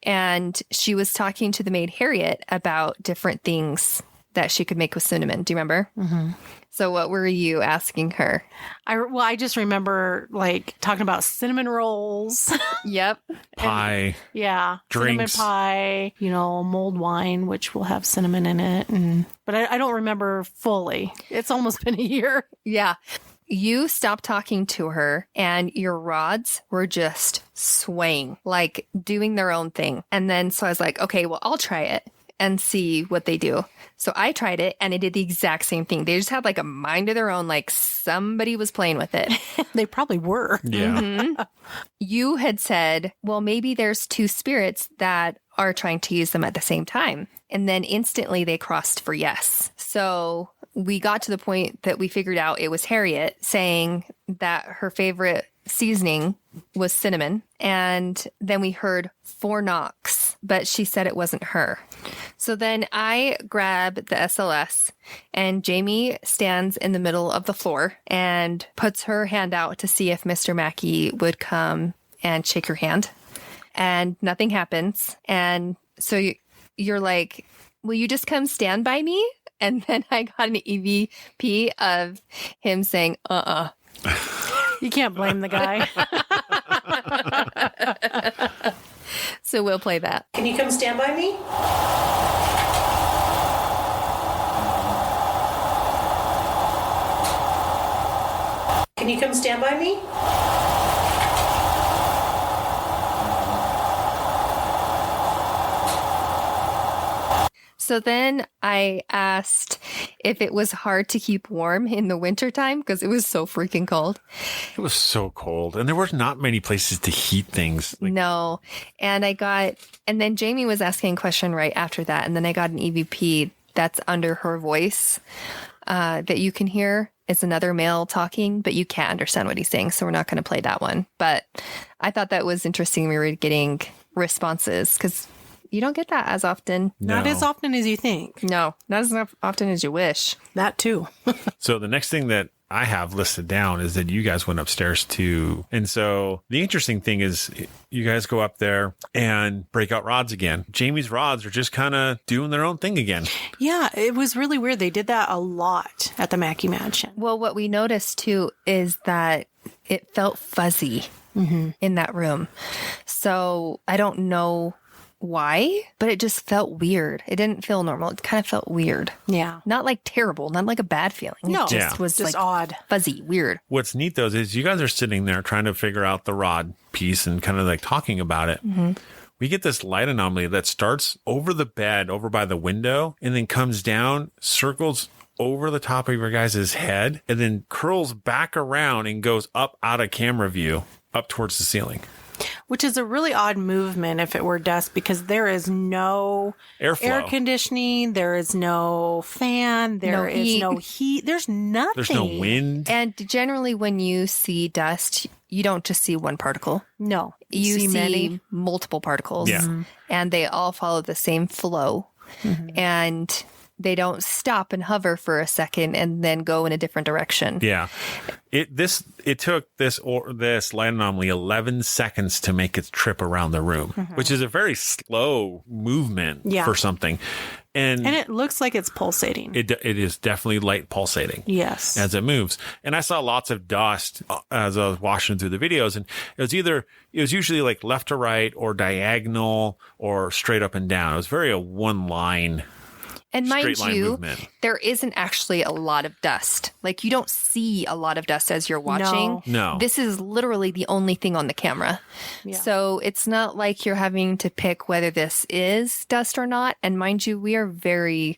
And she was talking to the maid Harriet about different things that she could make with cinnamon. Do you remember? Mm-hmm. So what were you asking her? I just remember like talking about cinnamon rolls. Yep. Pie. Yeah. Drinks. Cinnamon pie, mulled wine, which will have cinnamon in it. But I don't remember fully. It's almost been a year. Yeah. You stopped talking to her and your rods were just swaying, like doing their own thing. And then so I was like, okay, well, I'll try it and see what they do. So I tried it and it did the exact same thing. They just had like a mind of their own, like somebody was playing with it. They probably were. Yeah. Mm-hmm. You had said, well, maybe there's 2 spirits that are trying to use them at the same time. And then instantly they crossed for yes. So we got to the point that we figured out it was Harriet saying that her favorite seasoning was cinnamon. And then we heard 4 knocks, but she said it wasn't her. So then I grab the SLS and Jamie stands in the middle of the floor and puts her hand out to see if Mr. Mackay would come and shake her hand. And nothing happens. And so you're like, will you just come stand by me? And then I got an EVP of him saying, You can't blame the guy. So we'll play that. Can you come stand by me? Can you come stand by me? So then I asked if it was hard to keep warm in the wintertime because it was so freaking cold. It was so cold. And there were not many places to heat things. No. And then Jamie was asking a question right after that. And then I got an EVP that's under her voice that you can hear. It's another male talking, but you can't understand what he's saying. So we're not going to play that one. But I thought that was interesting. We were getting responses because you don't get that as often. No. Not as often as you think. No, not as often as you wish. That too. So the next thing that I have listed down is that you guys went upstairs too. And so the interesting thing is you guys go up there and break out rods again. Jamie's rods are just kind of doing their own thing again. Yeah, it was really weird. They did that a lot at the Mackay Mansion. Well, what we noticed too is that it felt fuzzy in that room. So I don't know why, but it just felt weird. It didn't feel normal. It kind of felt weird. Yeah. Not like terrible, not like a bad feeling. No, It just was just like odd. fuzzy, weird. What's neat though is you guys are sitting there trying to figure out the rod piece and kind of like talking about it. Mm-hmm. We get this light anomaly that starts over the bed, over by the window, and then comes down, circles over the top of your guys' head, and then curls back around and goes up out of camera view, up towards the ceiling. Which is a really odd movement if it were dust because there is no Airflow. air conditioning, there is no fan, there is no heat, there's nothing. There's no wind. And generally when you see dust, you don't just see one particle. No. You see many. multiple particles. Yeah. And they all follow the same flow. And they don't stop and hover for a second and then go in a different direction. Yeah. It took this light anomaly 11 seconds to make its trip around the room, which is a very slow movement for something. And it looks like it's pulsating. it is definitely light pulsating. Yes. As it moves. And I saw lots of dust as I was watching through the videos. And it was usually like left to right or diagonal or straight up and down. It was very a one line. And mind straight line you, movement. there isn't actually a lot of dust. Like you don't see a lot of dust as you're watching. No. This is literally the only thing on the camera. Yeah. So it's not like you're having to pick whether this is dust or not. And mind you, we're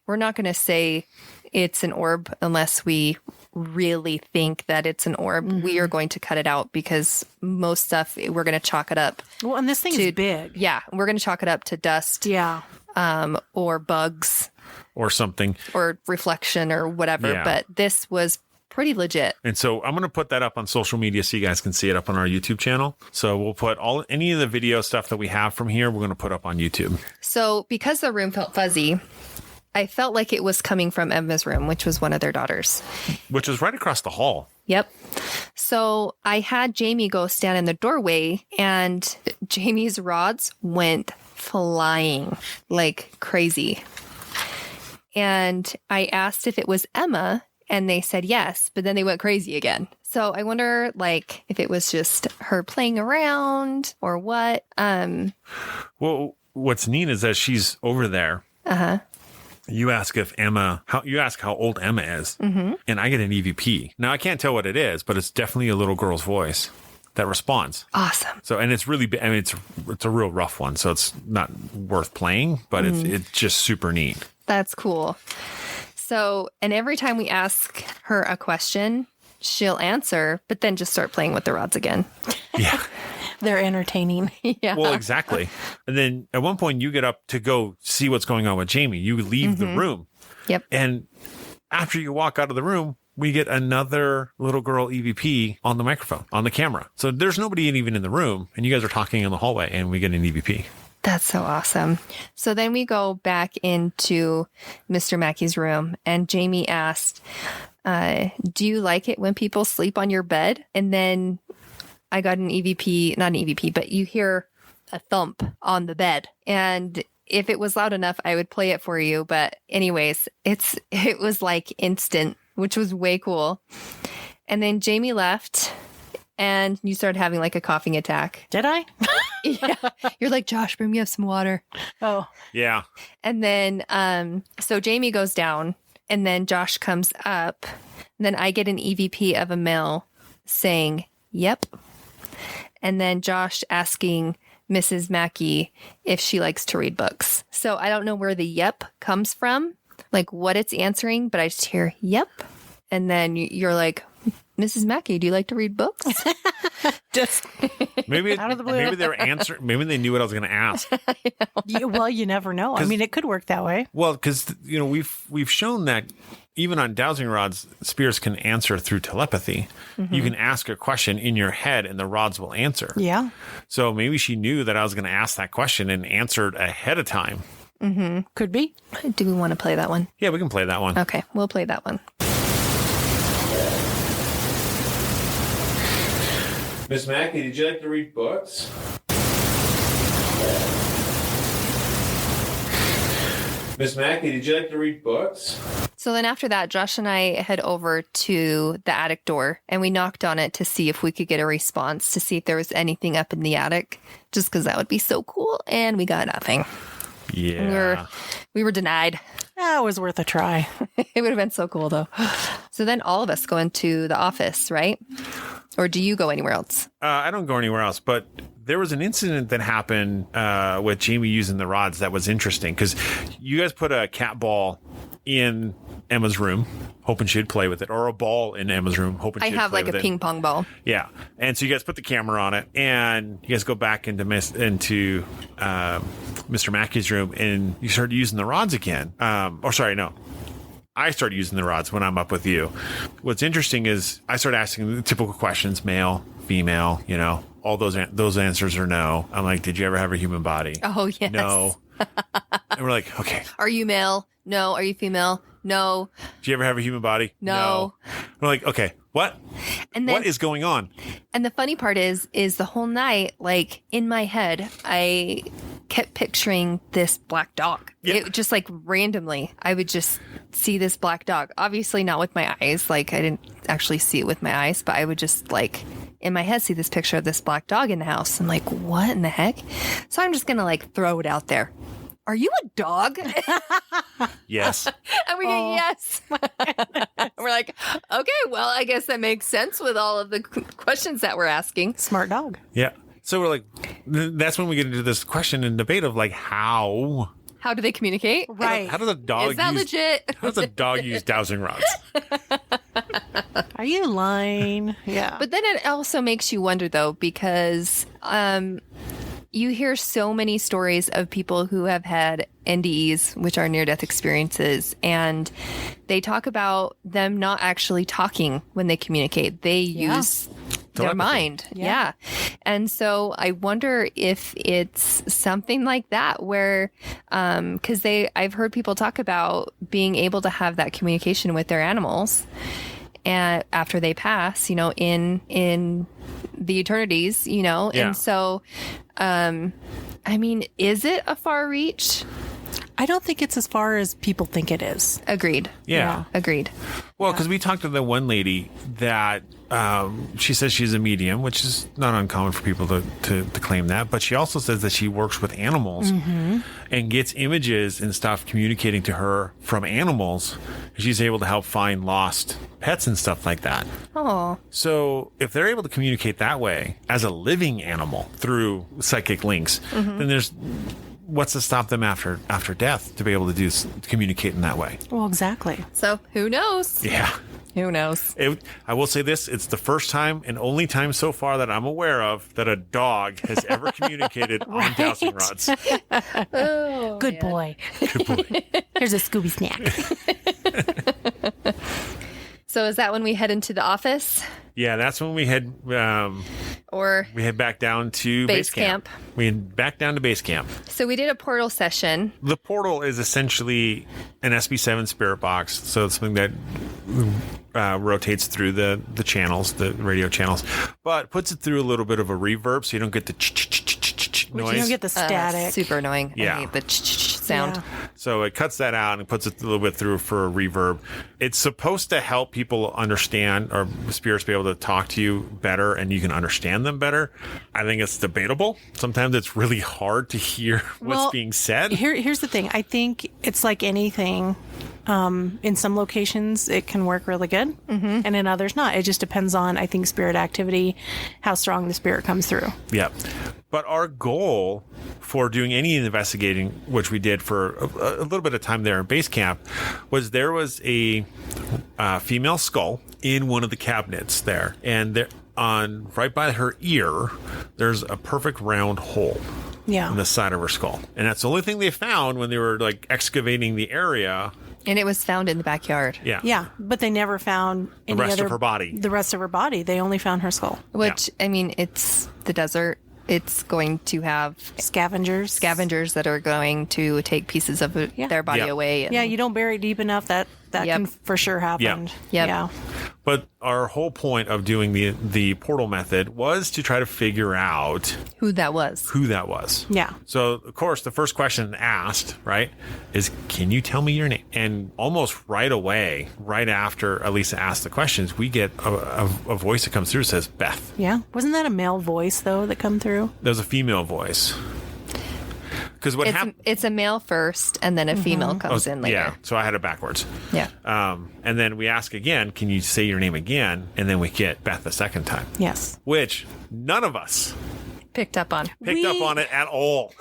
not going to say it's an orb unless we really think that it's an orb. Mm-hmm. We are going to cut it out because most stuff we're going to chalk it up. Well, and this thing is big. Yeah, we're going to chalk it up to dust. Yeah. Or bugs. Or something. Or reflection or whatever. Yeah. But this was pretty legit. And so I'm going to put that up on social media so you guys can see it up on our YouTube channel. So we'll put any of the video stuff that we have from here, we're going to put up on YouTube. So because the room felt fuzzy, I felt like it was coming from Emma's room, which was one of their daughters. Which is right across the hall. Yep. So I had Jamie go stand in the doorway and Jamie's rods went flying like crazy. And I asked if it was Emma and they said yes, but then they went crazy again. So I wonder like if it was just her playing around or what. Well, what's neat is that she's over there. Uh-huh. You ask how old Emma is, and I get an EVP. Now I can't tell what it is, but it's definitely a little girl's voice that responds. Awesome. So, and it's really, I mean, it's a real rough one, so it's not worth playing, but it's just super neat. That's cool. So, and every time we ask her a question, she'll answer, but then just start playing with the rods again. Yeah. They're entertaining. Yeah. Well, exactly. And then at one point you get up to go see what's going on with Jamie. You leave the room. Yep. And after you walk out of the room, we get another little girl EVP on the microphone, on the camera. So there's nobody even in the room, and you guys are talking in the hallway, and we get an EVP. That's so awesome. So then we go back into Mr. Mackey's room, and Jamie asked, do you like it when people sleep on your bed? And then I got an EVP, not an EVP, but you hear a thump on the bed. And if it was loud enough, I would play it for you. But anyways, it was like instant, which was way cool. And then Jamie left and you started having like a coughing attack. Did I? Yeah. You're like, Josh, bring me up some water. Oh. Yeah. And then, so Jamie goes down and then Josh comes up. And then I get an EVP of a male saying, yep. And then Josh asking Mrs. Mackey if she likes to read books. So I don't know where the yep comes from, like what it's answering, but I just hear yep. And then you're like, Mrs. Mackey, do you like to read books? Just Maybe out of the blue. Maybe they were answering. Maybe they knew what I was going to ask. Well, you never know. I mean, it could work that way. Well, because we've shown that even on dowsing rods, spirits can answer through telepathy. You can ask a question in your head, and the rods will answer. Yeah. So maybe she knew that I was going to ask that question and answered ahead of time. Could be. Do we want to play that one? Yeah, we can play that one. Okay, we'll play that one. Miss Mackey, did you like to read books? Miss Mackey, did you like to read books? So then after that, Josh and I head over to the attic door and we knocked on it to see if we could get a response, to see if there was anything up in the attic, just because that would be so cool. And we got nothing. Yeah. We were denied. That was worth a try. It would have been so cool though. So then all of us go into the office, right? Or do you go anywhere else? I don't go anywhere else, but there was an incident that happened with Jamie using the rods that was interesting because you guys put a cat ball in Emma's room, hoping she'd play with it, or a ball in Emma's room, hoping she'd play with it. I have like a ping pong ball. Yeah. And so you guys put the camera on it and you guys go back into Mr. Mackey's room and you started using the rods again. I started using the rods when I'm up with you. What's interesting is I started asking the typical questions, male, female, all those answers are no. I'm like, did you ever have a human body? Oh, yes. No. And we're like, okay. Are you male? No. Are you female? No. Did you ever have a human body? No. We're like, okay, what? And then, what is going on? And the funny part is the whole night, like in my head, I kept picturing this black dog. Yeah. It just like randomly, I would just see this black dog. Obviously not with my eyes. Like I didn't actually see it with my eyes, but I would just like in my head see this picture of this black dog in the house. I'm like, what in the heck? So I'm just going to like throw it out there. Are you a dog? Yes. And we get yes. We're like, okay, well, I guess that makes sense with all of the questions that we're asking. Smart dog. Yeah. So we're like, that's when we get into this question and debate of like, how do they communicate? Right. How does a dog Is that legit? How does a dog use dowsing rods? Are you lying? Yeah. But then it also makes you wonder, though, because you hear so many stories of people who have had NDEs, which are near-death experiences, and they talk about them not actually talking when they communicate. They use their Telepathy. mind. Yeah. And so I wonder if it's something like that where, because I've heard people talk about being able to have that communication with their animals and after they pass, you know, in the eternities, you know, Yeah. and so, I mean, is it a far reach? I don't think it's as far as people think it is. Agreed. Yeah. Agreed. Well, because we talked to the one lady that she says she's a medium, which is not uncommon for people to claim that. But she also says that she works with animals and gets images and stuff communicating to her from animals. She's able to help find lost pets and stuff like that. Oh, So if they're able to communicate that way as a living animal through psychic links, then there's what's to stop them after death to be able to communicate in that way? Well, exactly. so who knows? Yeah. Who knows? I will say this, it's the first time and only time so far that I'm aware of that a dog has ever communicated on dowsing rods. Oh, Good boy. Good boy. Here's a Scooby snack. So is that when we head into the office Yeah, that's when we head or? back down to Base camp. We head back down to base camp. So we did a portal session. The portal is essentially an SB7 spirit box, so it's something that rotates through the channels, the radio channels, but puts it through a little bit of a reverb, so you don't get the noise. You don't get the static. Super annoying. Yeah. I hate the sound. Yeah. So it cuts that out and puts it a little bit through for a reverb. It's supposed to help people understand, or spirits be able to talk to you better and you can understand them better. I think it's debatable. Sometimes it's really hard to hear what's Well, being said. Here's the thing. I think it's like anything. In some locations, it can work really good, and in others, not. It just depends on, I think, spirit activity, how strong the spirit comes through. Yeah. But our goal for doing any investigating, which we did for a little bit of time there in base camp, was there was a female skull in one of the cabinets there. And there, right by her ear, there's a perfect round hole Yeah. on the side of her skull. And that's the only thing they found when they were like excavating the area. And it was found in the backyard. Yeah. Yeah, but they never found any rest other of her body. The rest of her body. They only found her skull. Which, I mean, it's the desert. It's going to have Scavengers. scavengers that are going to take pieces of their body Yeah. away. And, Yeah, you don't bury deep enough. That Yep. can for sure happen. Yep. Yeah. But our whole point of doing the portal method was to try to figure out who that was. who that was. Yeah. So, of course, the first question asked, right, is, can you tell me your name? And almost right away, right after Elisa asked the questions, we get a voice that comes through that says, Beth. Yeah. Wasn't that a male voice, though, that come through? There's a female voice. Because what happened... It's a male first, and then a female comes in later. Yeah, so I had it backwards. Yeah. And then we ask again, can you say your name again? And then we get Beth the second time, Yes. which none of us Picked up on. picked up on it at all.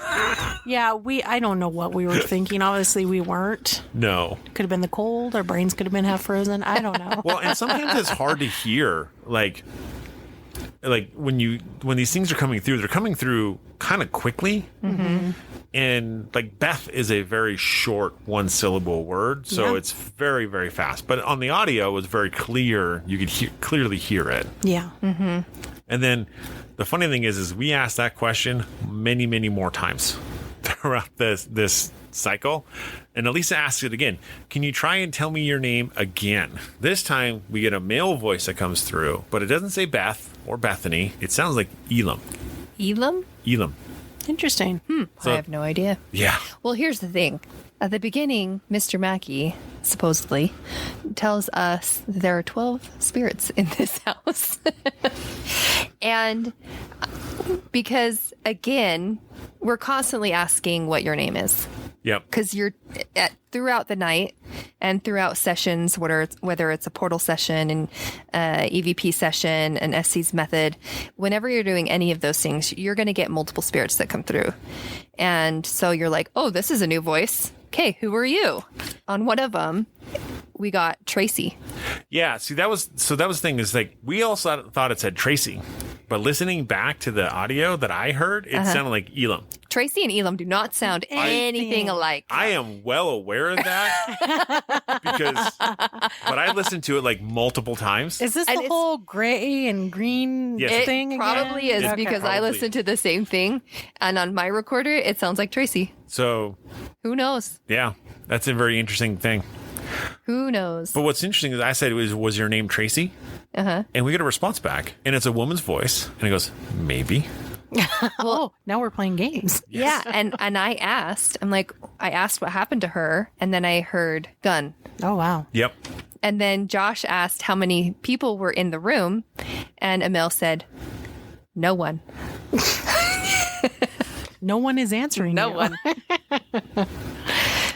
Yeah, I don't know what we were thinking. Obviously, we weren't. No. Could have been the cold. Our brains could have been half frozen. I don't know. Well, and sometimes it's hard to hear, like when these things are coming through, they're coming through kind of quickly. Mm-hmm. And like Beth is a very short one syllable word, so Yeah. it's very, very fast. But on the audio, it was very clear. You could clearly hear it. Yeah. And then the funny thing is we asked that question many, many more times throughout this cycle. And Elisa asks it again. Can you try and tell me your name again? This time we get a male voice that comes through, but it doesn't say Beth or Bethany. It sounds like Elam. Elam? Elam. Interesting. I have no idea. Yeah. Well, here's the thing. At the beginning, Mr. Mackay supposedly tells us there are 12 spirits in this house. And because, again, we're constantly asking what your name is. Yep. Because you're throughout the night and throughout sessions, whether it's a portal session, an EVP session, an SC's method, whenever you're doing any of those things, you're going to get multiple spirits that come through. And so you're like, oh, this is a new voice. Okay, who are you? On one of them, we got Tracy. Yeah. See, that was the thing is like, we all thought it said Tracy, but listening back to the audio that I heard, it sounded like Elam. Tracy and Elam do not sound anything alike. I am well aware of that but I listened to it like multiple times. Is this the whole gray and green Yes. thing again? Probably is because I Probably. listened to the same thing, and on my recorder, it sounds like Tracy. So, Who knows? yeah, that's a very interesting thing. Who knows? But what's interesting is I said, was your name Tracy? Uh-huh. And we get a response back, and it's a woman's voice. And it goes, maybe. Oh, now we're playing games. Yeah, and I asked what happened to her, and then I heard gun. Oh, wow. Yep. And then Josh asked how many people were in the room, and Emil said, no one. No one is answering No you. one.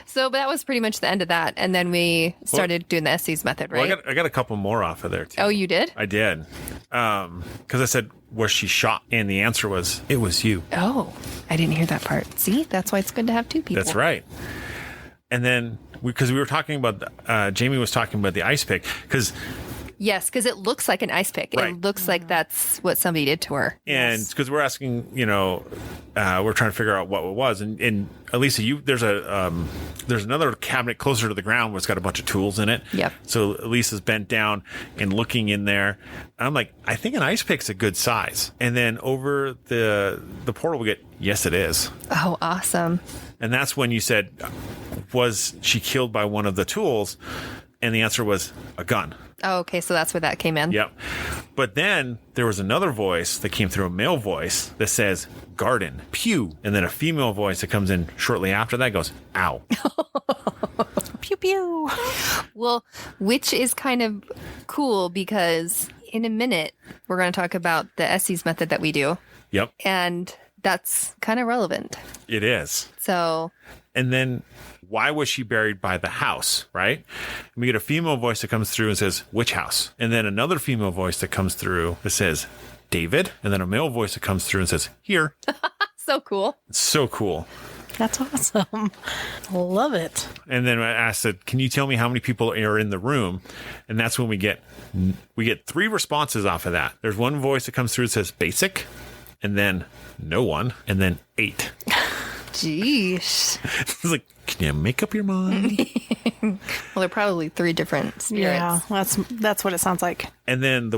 So that was pretty much the end of that. And then we started doing the SC's method, right? Well, I got a couple more off of there, too. Oh, you did? I did. Because I said, was she shot? And the answer was, it was you. Oh, I didn't hear that part. See, that's why it's good to have two people. That's right. And then, because we were talking about, Jamie was talking about the ice pick, because Yes, because it looks like an ice pick. Right. It looks like that's what somebody did to her. and because we're asking, we're trying to figure out what it was. And Elisa, there's another cabinet closer to the ground where it's got a bunch of tools in it. Yep. So Elisa's bent down and looking in there. And I'm like, I think an ice pick's a good size. And then over the portal we get, yes, it is. Oh, awesome. And that's when you said, was she killed by one of the tools? And the answer was a gun. Oh, okay. So that's where that came in. Yep. But then there was another voice that came through, a male voice that says garden, pew. And then a female voice that comes in shortly after that goes, ow. Pew pew. Well, which is kind of cool because in a minute, we're going to talk about the SC's method that we do. Yep. And that's kind of relevant. It is. So, And then why was she buried by the house, right? And we get a female voice that comes through and says, which house? And then another female voice that comes through that says, David. And then a male voice that comes through and says, here. so cool. It's so cool. That's awesome. Love it. And then I asked, can you tell me how many people are in the room? And that's when we get 3 responses off of that. There's one voice that comes through that says basic, and then no one, and then 8. Jeez. It's like, can you make up your mind? Well, they're probably 3 different spirits. Yeah, that's what it sounds like. And then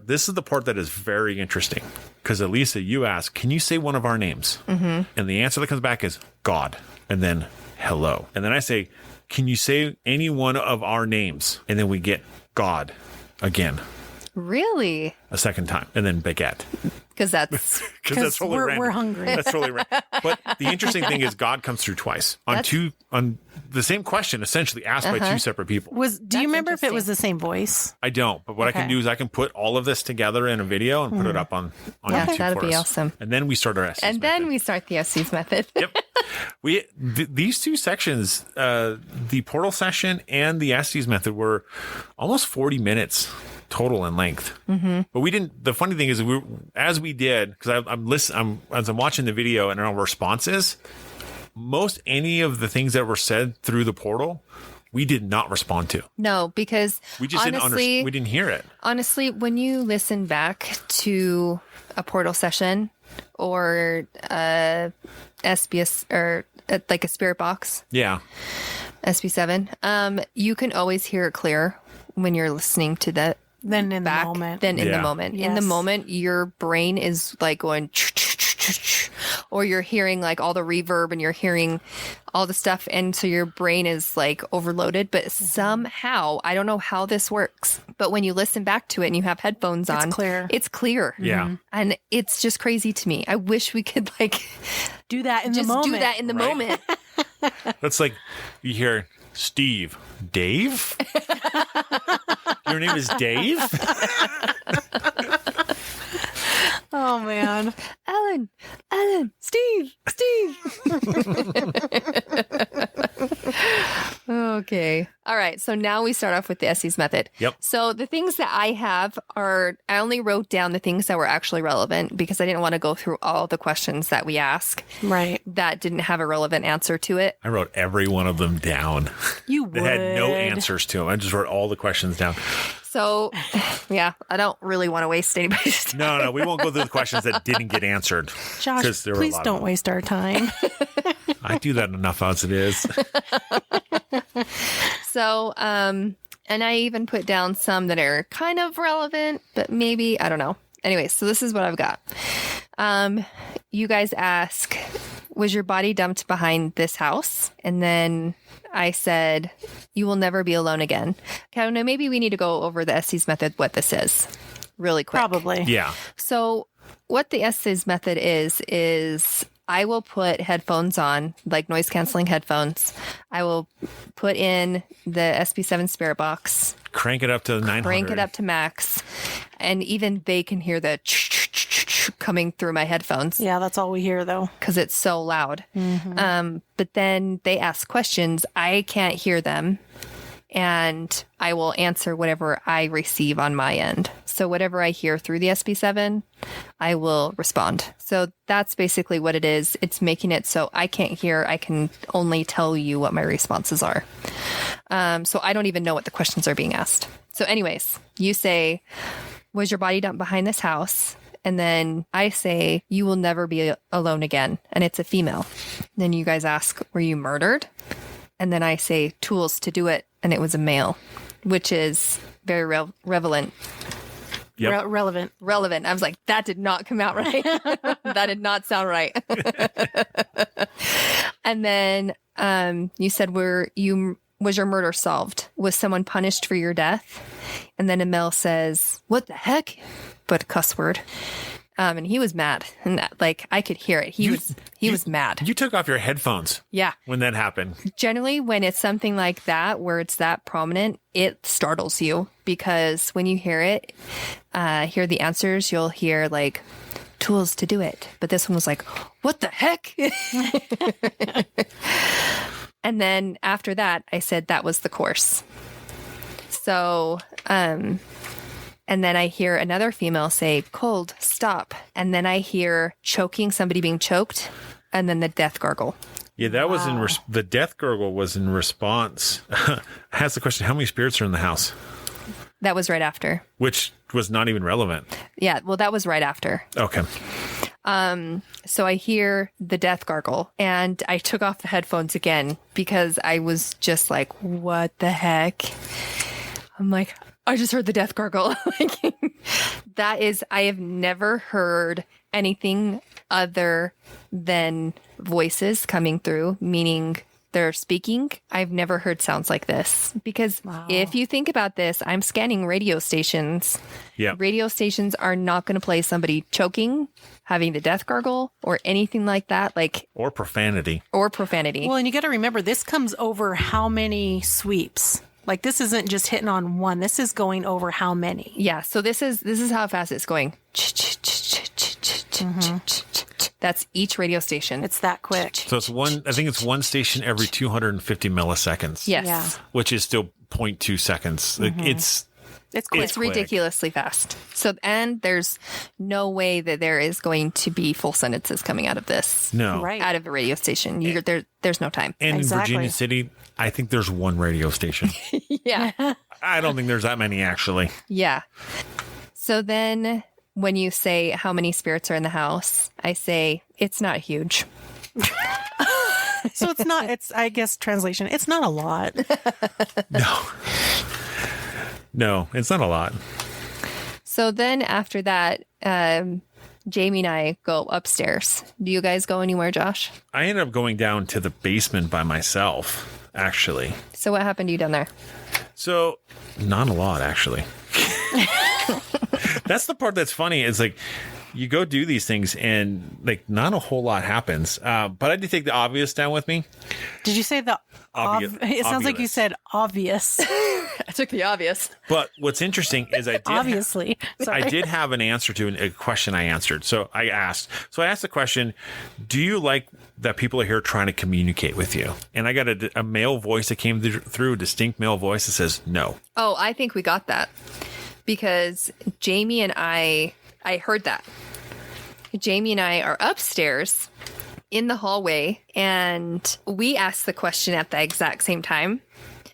this is the part that is very interesting. Because Elisa, you ask, can you say one of our names? Mm-hmm. And the answer that comes back is God. And then hello. And then I say, can you say any one of our names? And then we get God again. Really? A second time. And then baguette. Because that's Because we're hungry. That's totally right. But the interesting thing is God comes through twice on the same question, essentially asked by 2 separate people. Do you remember if it was the same voice? I don't, but what I can Okay. do is I can put all of this together in a video and put it up on Yeah, YouTube that'd for be us. awesome. And then we start our SC's and then method. we start the SC's method. Yep. These 2 sections, the portal session and the SC's method, were almost 40 minutes total in length. Mm-hmm. But we didn't. The funny thing is, as we did, because as I'm watching the video and our responses, most any of the things that were said through the portal, we did not respond to. No, because We just honestly, we didn't hear it. honestly, when you listen back to a portal session or SBS or like a spirit box, Yeah. SB7, you can always hear it clear when you're listening to that Then in back the moment. than in Yeah. the moment. In the Yes. moment, your brain is like going or you're hearing like all the reverb and you're hearing all the stuff. And so your brain is like overloaded. But somehow, I don't know how this works, but when you listen back to it and you have headphones on, it's clear. Yeah. And it's just crazy to me. I wish we could like do that in just the moment. do that in the moment. That's like you hear Steve, Dave? Your name is Dave? Oh, man. Ellen, Steve. Okay. All right. So now we start off with the Estes method. Yep. So the things that I have are, I only wrote down the things that were actually relevant because I didn't want to go through all the questions that we ask. Right. That didn't have a relevant answer to it. I wrote every one of them down. You would. They had no answers to them. I just wrote all the questions down. So, yeah, I don't really want to waste anybody's time. No, we won't go through the questions that didn't get answered. Josh, 'Cause there were a please lot of don't them. waste our time. I do that enough as it is. So, and I even put down some that are kind of relevant, but maybe, I don't know. Anyway, so this is what I've got. You guys ask, was your body dumped behind this house? And then I said, you will never be alone again. Okay, I don't know, maybe we need to go over the Estes method, what this is really quick. Probably. Yeah. So what the Estes method is I will put headphones on, like noise canceling headphones. I will put in the SP7 Spirit Box. Crank it up to 900. Crank it up to max. And even they can hear the coming through my headphones. Yeah, that's all we hear, though. Because it's so loud. But then they ask questions. I can't hear them. And I will answer whatever I receive on my end. So whatever I hear through the SP7, I will respond. So that's basically what it is. It's making it so I can't hear. I can only tell you what my responses are. So I don't even know what the questions are being asked. So anyways, you say, was your body dumped behind this house? And then I say, you will never be alone again. And it's a female. Then you guys ask, were you murdered? And then I say, tools to do it. And it was a male, which is very relevant. Yep. Relevant. I was like, that did not come out right. That did not sound right. And then you said, was your murder solved? Was someone punished for your death? And then a male says, what the heck? But a cuss word. And he was mad. And that, like, I could hear it. He was mad. You took off your headphones. Yeah. When that happened. Generally, when it's something like that, where it's that prominent, it startles you because when you hear it, hear the answers, you'll hear like tools to do it. But this one was like, what the heck? And then after that, I said that was the course. So, and then I hear another female say, cold, stop. And then I hear choking, somebody being choked, and then the death gargle. Yeah, that was the death gurgle was in response. Ask the question, how many spirits are in the house? That was right after. Which was not even relevant. Yeah, well, that was right after. Okay. So I hear the death gargle, and I took off the headphones again because I was just like, what the heck? I'm like, I just heard the death gargle. I have never heard anything other than voices coming through, meaning they're speaking. I've never heard sounds like this because if you think about this, I'm scanning radio stations. Yeah. Radio stations are not going to play somebody choking, having the death gargle, or anything like that. Or profanity. Or profanity. Well, and you got to remember, this comes over how many sweeps? Like, this isn't just hitting on one. This is going over how many? Yeah. So this is how fast it's going. That's each radio station. It's that quick. So it's I think it's one station every 250 milliseconds. Yes. Yeah. Which is still 0.2 seconds. It's quick. It's ridiculously fast. So, and there's no way that there is going to be full sentences coming out of this. no. Right. Out of the radio station. There's no time. And Exactly. in Virginia City, I think there's one radio station. Yeah. I don't think there's that many actually. Yeah. So then when you say how many spirits are in the house, I say it's not huge. So it's I guess translation, it's not a lot. No, it's not a lot. So then after that, Jamie and I go upstairs. Do you guys go anywhere, Josh? I ended up going down to the basement by myself, actually. So what happened to you down there? So, not a lot, actually. That's the part that's funny. Is like, you go do these things and like not a whole lot happens. But I did take the obvious down with me. Did you say the Obvious. It sounds like you said obvious. I took the obvious. But what's interesting is Obviously. Sorry. I did have an answer to a question I answered. So I asked the question, do you like that people are here trying to communicate with you? And I got a male voice that came through, a distinct male voice that says no. Oh, I think we got that because Jamie and I heard that. Jamie and I are upstairs in the hallway, and we asked the question at the exact same time.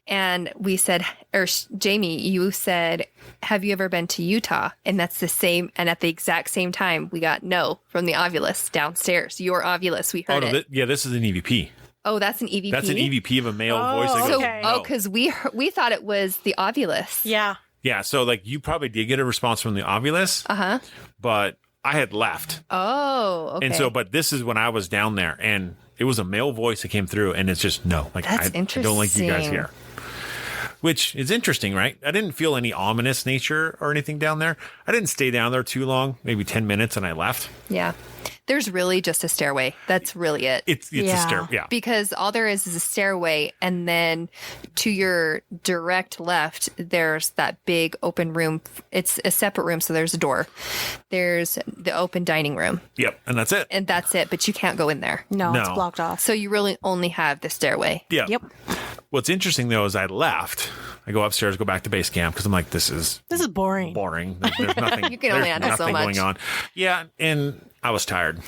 And we said, or Jamie, you said, have you ever been to Utah? And that's the same. And at the exact same time, we got no from the Ovulus downstairs. Your Ovulus, we heard it. This is an EVP. Oh, that's an EVP? That's an EVP of a male voice. That goes, okay. no. because we thought it was the Ovulus. Yeah. Yeah, so like you probably did get a response from the Ovulus, but I had left. Oh, okay. And so, but this is when I was down there, and it was a male voice that came through, and it's just no. Like, That's I don't like you guys interesting. here. Which is interesting, right? I didn't feel any ominous nature or anything down there. I didn't stay down there too long, maybe 10 minutes, and I left. Yeah. There's really just a stairway. That's really it. It's a stair, yeah. Because all there is a stairway, and then to your direct left, there's that big open room. It's a separate room, so there's a door. There's the open dining room. Yep, and that's it. And that's it, but you can't go in there. No, it's No. blocked off. So you really only have the stairway. Yeah. Yep. What's interesting, though, is I left. I go upstairs, go back to base camp, because I'm like, this is boring. boring. There's nothing. You can only there's handle so nothing much. going on. Yeah, and I was tired.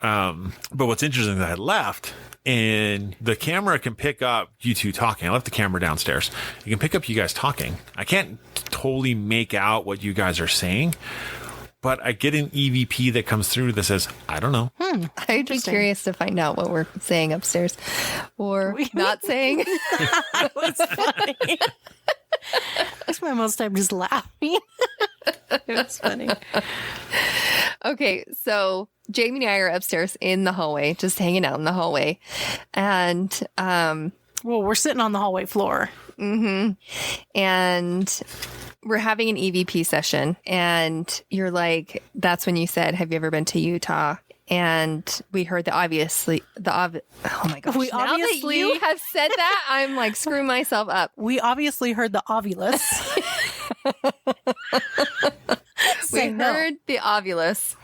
But what's interesting is that I left, and the camera can pick up you two talking. I left the camera downstairs. It can pick up you guys talking. I can't totally make out what you guys are saying, but I get an EVP that comes through that says, I don't know. I'd be curious to find out what we're saying upstairs or not saying. That was funny. I spent most time just laughing. It was funny. Okay, so Jamie and I are upstairs in the hallway, just hanging out in the hallway. And Well, we're sitting on the hallway floor. and we're having an EVP session, and you're like, that's when you said, have you ever been to Utah? And we heard oh my gosh. We Now that obviously- you have said that, I'm like screwing myself up. We obviously heard the Ovulus. We Say no. heard the Ovulus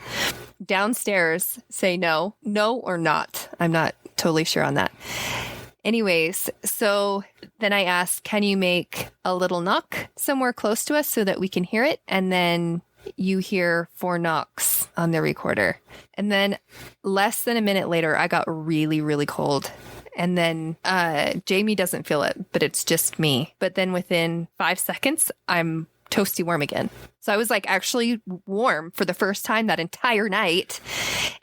downstairs say no or not. I'm not totally sure on that. Anyways, so then I asked, can you make a little knock somewhere close to us so that we can hear it? And then you hear 4 knocks on the recorder. And then less than a minute later, I got really, really cold. And then Jamie doesn't feel it, but it's just me. But then within 5 seconds, I'm toasty warm again. So I was like actually warm for the first time that entire night.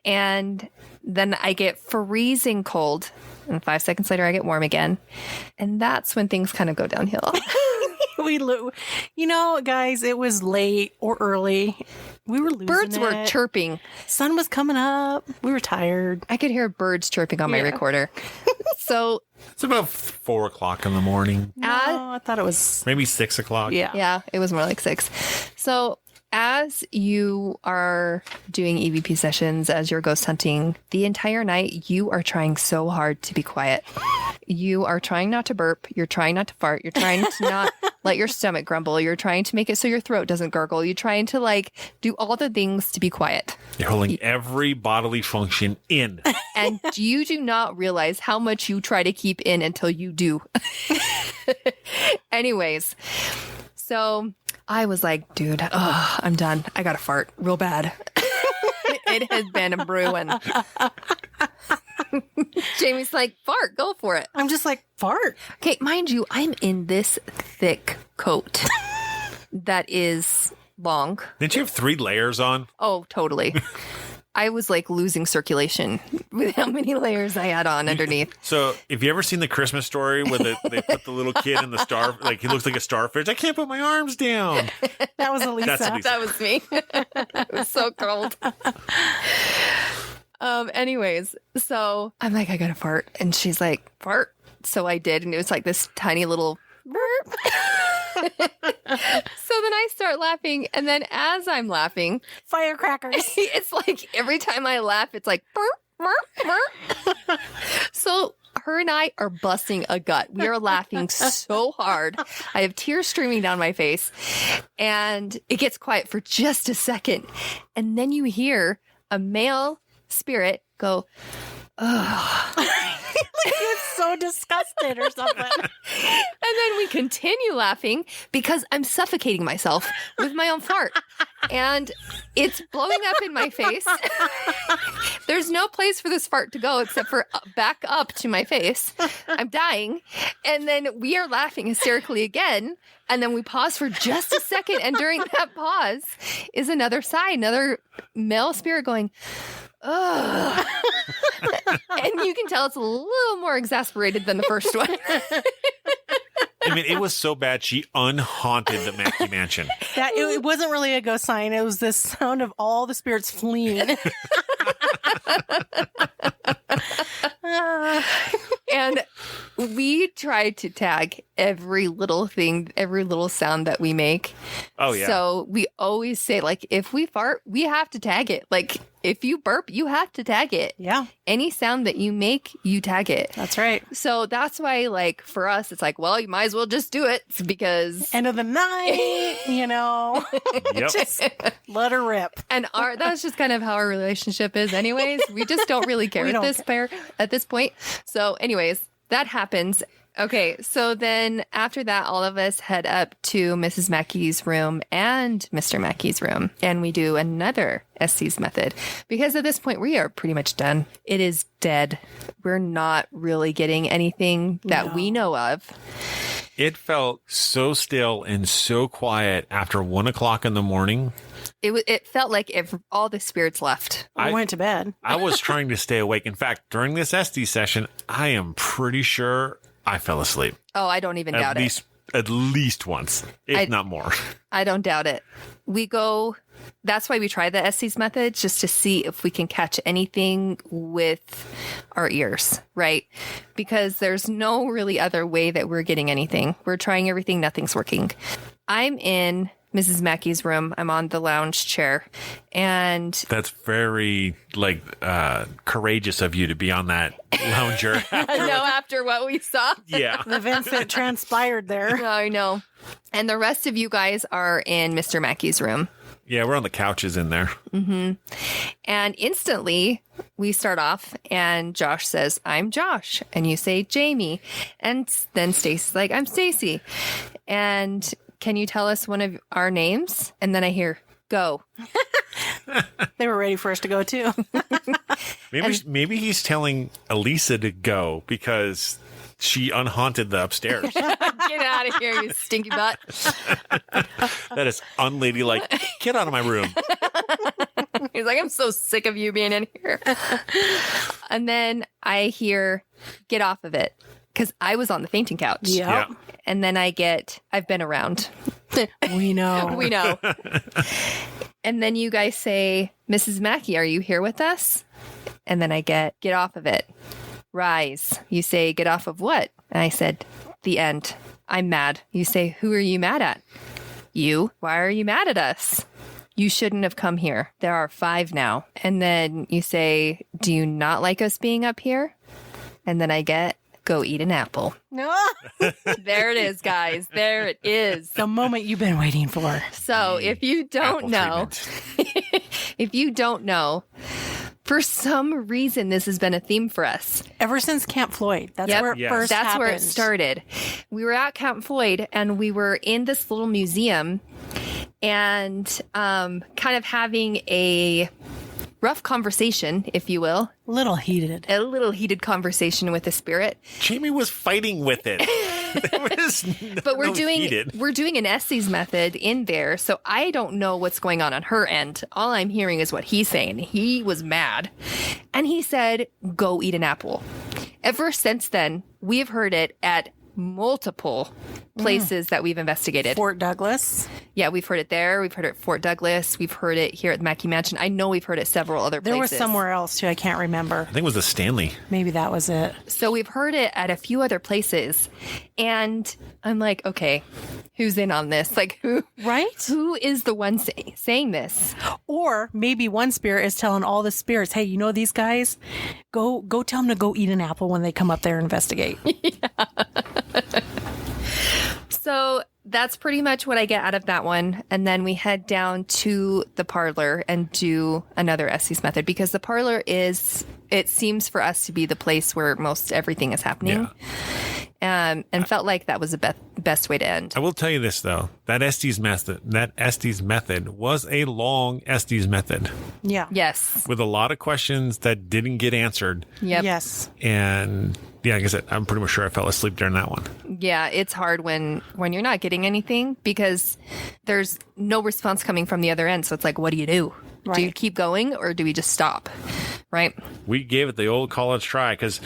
And then I get freezing cold. And 5 seconds later, I get warm again. And that's when things kind of go downhill. Guys, it was late or early. We were losing Birds were it. chirping. Sun was coming up. We were tired. I could hear birds chirping on my recorder. So It's about 4 o'clock in the morning, No, I thought it was. maybe 6 o'clock. Yeah. it was more like 6. So as you are doing EVP sessions, as you're ghost hunting, the entire night, you are trying so hard to be quiet. You are trying not to burp. You're trying not to fart. You're trying to not let your stomach grumble. You're trying to make it so your throat doesn't gargle. You're trying to do all the things to be quiet. You're holding every bodily function in. And you do not realize how much you try to keep in until you do. Anyways, so I was like, dude, I'm done. I got to fart real bad. It has been a brewing. Jamie's like, fart, go for it. I'm just like, fart. Okay, mind you, I'm in this thick coat that is long. Didn't you have 3 layers on? Oh, totally. I was like losing circulation with how many layers I had on underneath. So, if you ever seen the Christmas Story where they put the little kid in the star, like he looks like a starfish. I can't put my arms down. That was Elisa. That's Elisa. That was me. It was so cold. Anyways, so I'm like, I gotta fart. And she's like, fart. So I did. And it was like this tiny little burp. So then I start laughing. And then as I'm laughing, Firecrackers. it's like every time I laugh, it's like burp, burp, burp. So her and I are busting a gut. We are laughing so hard. I have tears streaming down my face. And it gets quiet for just a second. And then you hear a male spirit go, ugh. Like he was so disgusted or something. And then we continue laughing because I'm suffocating myself with my own fart. And it's blowing up in my face. There's no place for this fart to go except for back up to my face. I'm dying. And then we are laughing hysterically again. And then we pause for just a second. And during that pause is another sigh, another male spirit going, ugh. And you can tell it's a little more exasperated than the first one. I mean, it was so bad she unhaunted the Mackay Mansion. That it wasn't really a ghost sign. It was this sound of all the spirits fleeing. And we try to tag every little thing, every little sound that we make. Oh, yeah. So we always say, like, if we fart, we have to tag it. Like, if you burp, you have to tag it. Yeah. Any sound that you make, you tag it. That's right. So that's why, like, for us, it's like, well, you might as well just do it because... End of the night, you know. Yep. Just let her rip. And that's just kind of how our relationship is anyways. We just don't really care at this point. So anyways, that happens. Okay, so then after that, all of us head up to Mrs. Mackey's room and Mr. Mackey's room, and we do another SC's method. Because at this point, we are pretty much done. It is dead. We're not really getting anything that we know of. It felt so still and so quiet after 1 o'clock in the morning. It felt like if all the spirits left. I went to bed. I was trying to stay awake. In fact, during this SD session, I am pretty sure I fell asleep. Oh, I don't even doubt it. At least once, if not more. I don't doubt it. That's why we try the SC's method, just to see if we can catch anything with our ears, right? Because there's no really other way that we're getting anything. We're trying everything, nothing's working. I'm in Mrs. Mackey's room. I'm on the lounge chair, and that's very courageous of you to be on that lounger. After what we saw. Yeah. The events that transpired there. I know. And the rest of you guys are in Mr. Mackey's room. Yeah, we're on the couches in there. Mm-hmm. And instantly we start off and Josh says, I'm Josh. And you say Jamie. And then Stacy's like, I'm Stacy. And can you tell us one of our names? And then I hear, go. They were ready for us to go too. Maybe he's telling Elisa to go because she unhaunted the upstairs. Get out of here, you stinky butt. That is unladylike. Get out of my room. He's like, I'm so sick of you being in here. And then I hear, get off of it. Because I was on the fainting couch. Yeah. And then I get, I've been around. We know. We know. And then you guys say, Mrs. Mackey, are you here with us? And then I get off of it. Rise. You say, get off of what? And I said, the end. I'm mad. You say, who are you mad at? You. Why are you mad at us? You shouldn't have come here. There are 5 now. And then you say, do you not like us being up here? And then I get, go eat an apple. No. There it is, guys. There it is. The moment you've been waiting for. So if you don't know, for some reason, this has been a theme for us. Ever since Camp Floyd. That's where it first That's happened. where it started. We were at Camp Floyd and we were in this little museum and kind of having a rough conversation, if you will. A little heated conversation with the spirit. Jamie was fighting with it. But we're doing an Estes method in there, so I don't know what's going on her end. All I'm hearing is what he's saying. He was mad, and he said, "Go eat an apple." Ever since then, we've heard it at multiple places that we've investigated. Fort Douglas. Yeah, we've heard it there. We've heard it at Fort Douglas. We've heard it here at the Mackay Mansion. I know we've heard it several other places. There was somewhere else too. I can't remember. I think it was the Stanley. Maybe that was it. So we've heard it at a few other places. And I'm like, okay, who's in on this? Like, who is the one saying this? Or maybe one spirit is telling all the spirits, hey, you know these guys? Go tell them to go eat an apple when they come up there and investigate. Yeah. So that's pretty much what I get out of that one. And then we head down to the parlor and do another Estes method, because the parlor it seems for us to be the place where most everything is happening. Yeah. And felt like that was the best way to end. I will tell you this, though. That Estes method was a long Estes method. Yeah. Yes. With a lot of questions that didn't get answered. Yep. Yes. And yeah, like I said, I'm pretty much sure I fell asleep during that one. Yeah, it's hard when you're not getting anything because there's no response coming from the other end. So it's like, what do you do? Right. Do you keep going or do we just stop? Right? We gave it the old college try because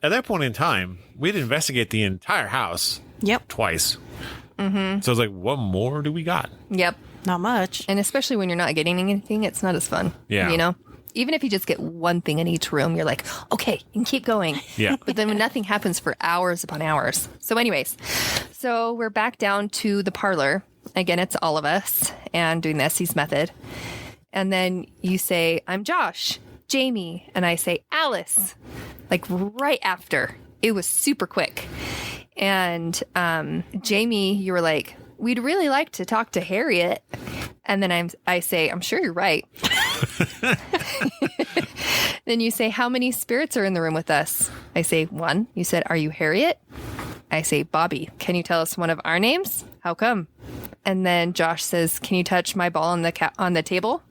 at that point in time, we'd investigate the entire house. Yep. Twice. Mm-hmm. So I was like, what more do we got? Yep. Not much. And especially when you're not getting anything, it's not as fun. Yeah. You know? Even if you just get one thing in each room, you're like, okay, you can keep going. Yeah. But then when nothing happens for hours upon hours. So anyways, so we're back down to the parlor. Again, it's all of us and doing the Estes method. And then you say, I'm Josh, Jamie. And I say, Alice, like right after. It was super quick. And Jamie, you were like, we'd really like to talk to Harriet. And then I say, I'm sure you're right. Then you say, how many spirits are in the room with us? I say, one. You said, are you Harriet? I say, Bobby. Can you tell us one of our names? How come? And then Josh says, can you touch my ball on the table?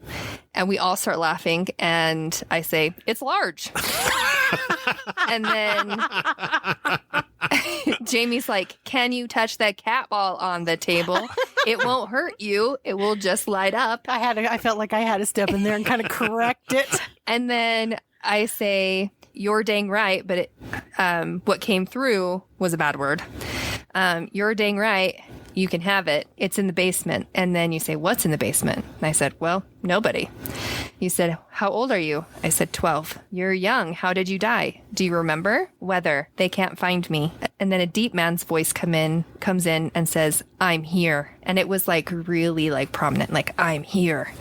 And we all start laughing. And I say, it's large. And then Jamie's like, can you touch that cat ball on the table? It won't hurt you. It will just light up. I felt like I had to step in there and kind of correct it. And then I say, you're dang right. But what came through was a bad word. You're dang right. You can have it. It's in the basement. And then you say, what's in the basement? And I said, well, nobody. You said, how old are you? I said, 12. You're young. How did you die? Do you remember? Weather. They can't find me. And then a deep man's voice comes in and says, I'm here. And it was like really like prominent, like I'm here.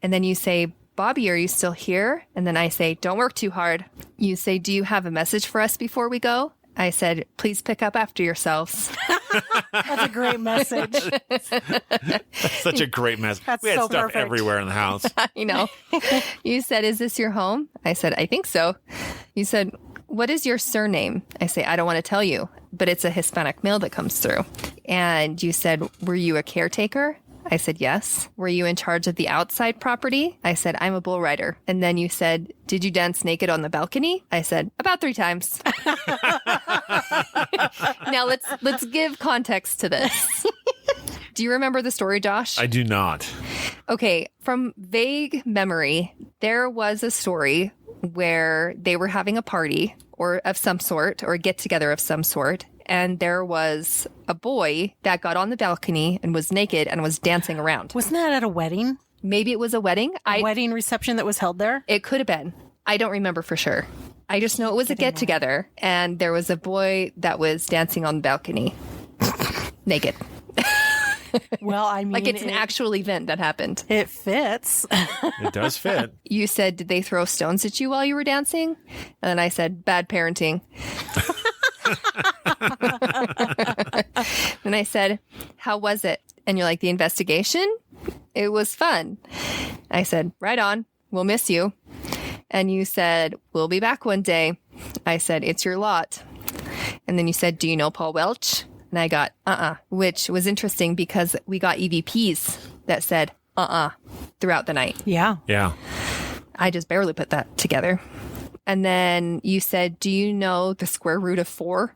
And then you say, Bobby, are you still here? And then I say, don't work too hard. You say, do you have a message for us before we go? I said, please pick up after yourselves. That's a great message. That's such a great message. That's we had so stuff perfect. everywhere in the house. You know, you said, is this your home? I said, I think so. You said, what is your surname? I say, I don't want to tell you, but it's a Hispanic male that comes through. And you said, were you a caretaker? I said, yes. Were you in charge of the outside property? I said, I'm a bull rider. And then you said, did you dance naked on the balcony? I said, about 3 times. Now let's give context to this. Do you remember the story, Josh? I do not. Okay. From vague memory, there was a story where they were having a party or of some sort or a get together of some sort. And there was a boy that got on the balcony and was naked and was dancing around. Wasn't that at a wedding? Maybe it was a wedding. Wedding reception that was held there? It could have been. I don't remember for sure. I just know it was a get together and there was a boy that was dancing on the balcony naked. Well, I mean, like it's an actual event that happened. It fits. It does fit. You said, did they throw stones at you while you were dancing? And then I said, bad parenting. And I said, how was it? And you're like, the investigation? It was fun. I said, right on. We'll miss you. And you said, we'll be back one day. I said, it's your lot. And then you said, do you know Paul Welch? And I got, which was interesting because we got EVPs that said, throughout the night. Yeah. Yeah. I just barely put that together. And then you said, do you know the square root of 4?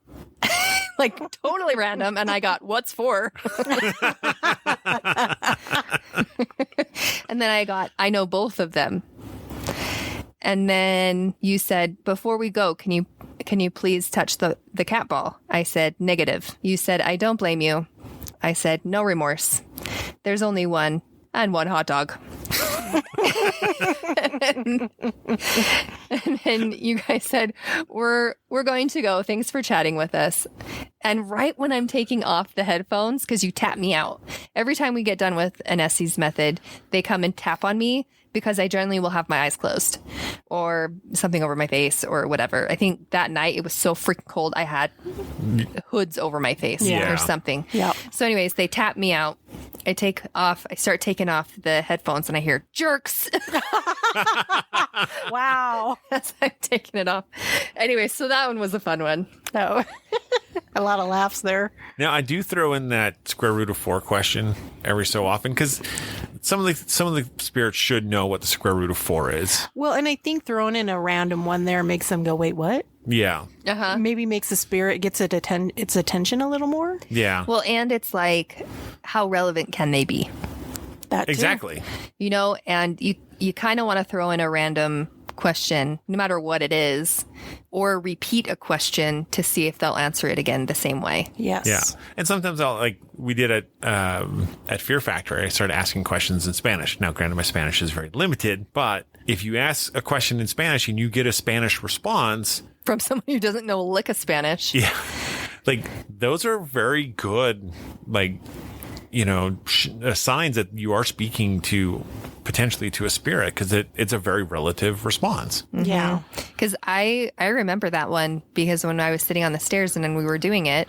like totally random. And I got, what's for? And then I got, I know both of them. And then you said, before we go, can you please touch the cat ball? I said, negative. You said, I don't blame you. I said, no remorse. There's only one and one hot dog. and then you guys said, we're going to go. Thanks for chatting with us. And right when I'm taking off the headphones, because you tap me out. Every time we get done with an Essie's method, they come and tap on me because I generally will have my eyes closed or something over my face or whatever. I think that night it was so freaking cold. I had hoods over my face or something. Yeah. So anyways, they tap me out. I start taking off the headphones and I hear jerks. Wow. As I'm taking it off. Anyway, so that one was a fun one. Oh. A lot of laughs there. Now, I do throw in that square root of 4 question every so often because some of the spirits should know what the square root of 4 is. Well, and I think throwing in a random one there makes them go, wait, what? Yeah. Uh-huh. Maybe makes the spirit gets its attention a little more. Yeah. Well, and it's like, how relevant can they be? That too. Exactly. You know, and you kind of want to throw in a random question, no matter what it is, or repeat a question to see if they'll answer it again the same way. Yes. Yeah. And sometimes we did it at Fear Factor. I started asking questions in Spanish. Now, granted, my Spanish is very limited, but if you ask a question in Spanish and you get a Spanish response from someone who doesn't know a lick of Spanish. Yeah. Like, those are very good, signs that you are speaking to potentially to a spirit because it's a very relative response. Yeah. Because I remember that one because when I was sitting on the stairs and then we were doing it,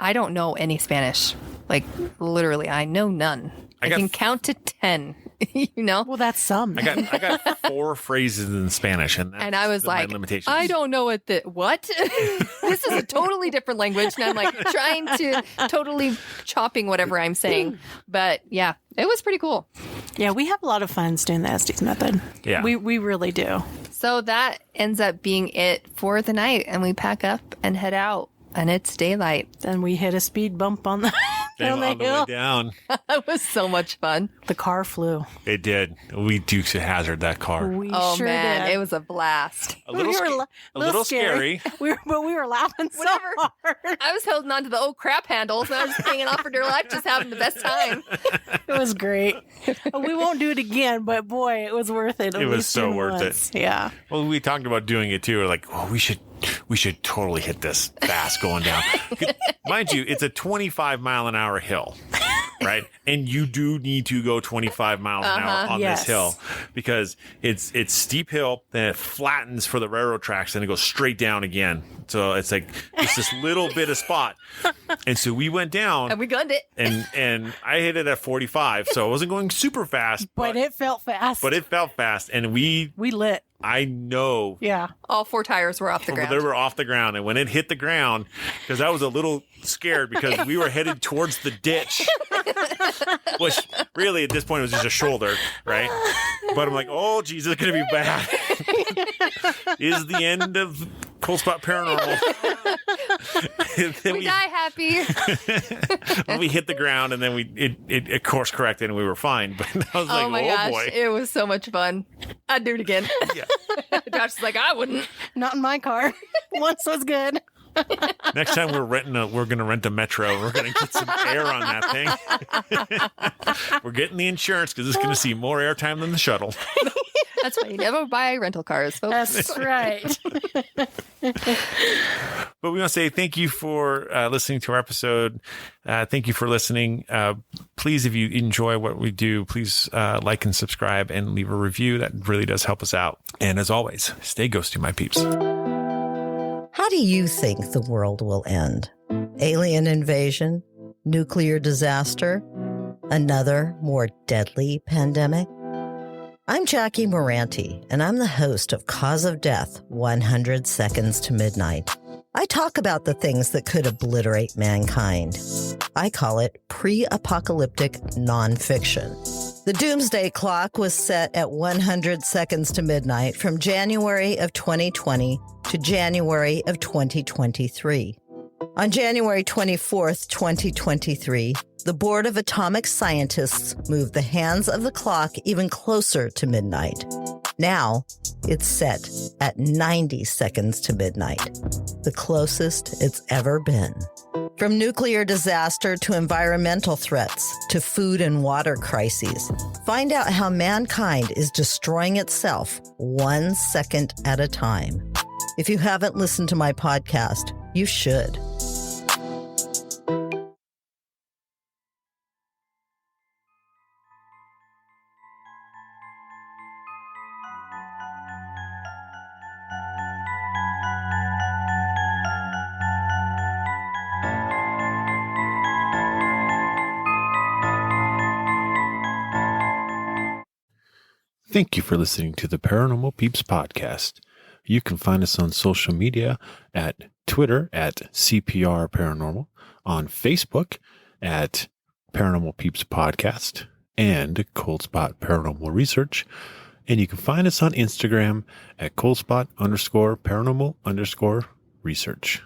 I don't know any Spanish. Like, literally, I know none. I can count to 10. You know? Well, that's some. I got 4 phrases in Spanish, and I was like, I don't know what. This is a totally different language, and I'm like trying to totally chopping whatever I'm saying. But yeah, it was pretty cool. Yeah, we have a lot of fun doing the Estes method. Yeah, we really do. So that ends up being it for the night, and we pack up and head out, and it's daylight. Then we hit a speed bump on the on the way down. It was so much fun. The car flew. It did. We Dukes of Hazzard that car. We oh sure man, did. it was a blast. A little scary. We were laughing so hard. I was holding on to the old crap handles and I was just hanging on for dear life, just having the best time. It was great. We won't do it again, but boy, it was worth it. It was so worth it. Yeah. Well, we talked about doing it too. We're like, oh, we should totally hit this fast going down. Mind you, it's a 25-mile-an-hour hill, right? And you do need to go 25 miles an hour on this hill because it's steep hill, then it flattens for the railroad tracks, and it goes straight down again. So it's like just this little bit of spot. And so we went down. And we gunned it. And I hit it at 45, so I wasn't going super fast. But it felt fast. And we lit. I know. Yeah. All 4 tires were off the ground. They were off the ground. And when it hit the ground, because I was a little scared because we were headed towards the ditch, which really at this point was just a shoulder, right? But I'm like, oh, geez, it's going to be bad. Is the end of Cold Spot Paranormal. we die happy. We hit the ground and then it course corrected and we were fine. But I was like, oh my gosh, boy. It was so much fun. I'd do it again. Yeah. Josh is like, I wouldn't. Not in my car. Once was good. Next time we're going to rent a Metro. We're going to get some air on that thing. We're getting the insurance because it's going to see more airtime than the shuttle. That's why you never buy rental cars, folks. That's right. But we want to say thank you for listening to our episode. Thank you for listening. Please, if you enjoy what we do, please like and subscribe and leave a review. That really does help us out. And as always, stay ghosty, my peeps. How do you think the world will end? Alien invasion? Nuclear disaster? Another, more deadly pandemic? I'm Jackie Moranti, and I'm the host of Cause of Death, 100 Seconds to Midnight. I talk about the things that could obliterate mankind. I call it pre-apocalyptic nonfiction. The doomsday clock was set at 100 seconds to midnight from January of 2020 to January of 2023. On January 24th, 2023, the Board of Atomic Scientists moved the hands of the clock even closer to midnight. Now, it's set at 90 seconds to midnight, the closest it's ever been. From nuclear disaster to environmental threats to food and water crises, find out how mankind is destroying itself 1 second at a time. If you haven't listened to my podcast, you should. Thank you for listening to the Paranormal Peeps podcast. You can find us on social media at Twitter at CPR Paranormal, on Facebook at Paranormal Peeps Podcast and Cold Spot Paranormal Research. And you can find us on Instagram at coldspot_paranormal_research.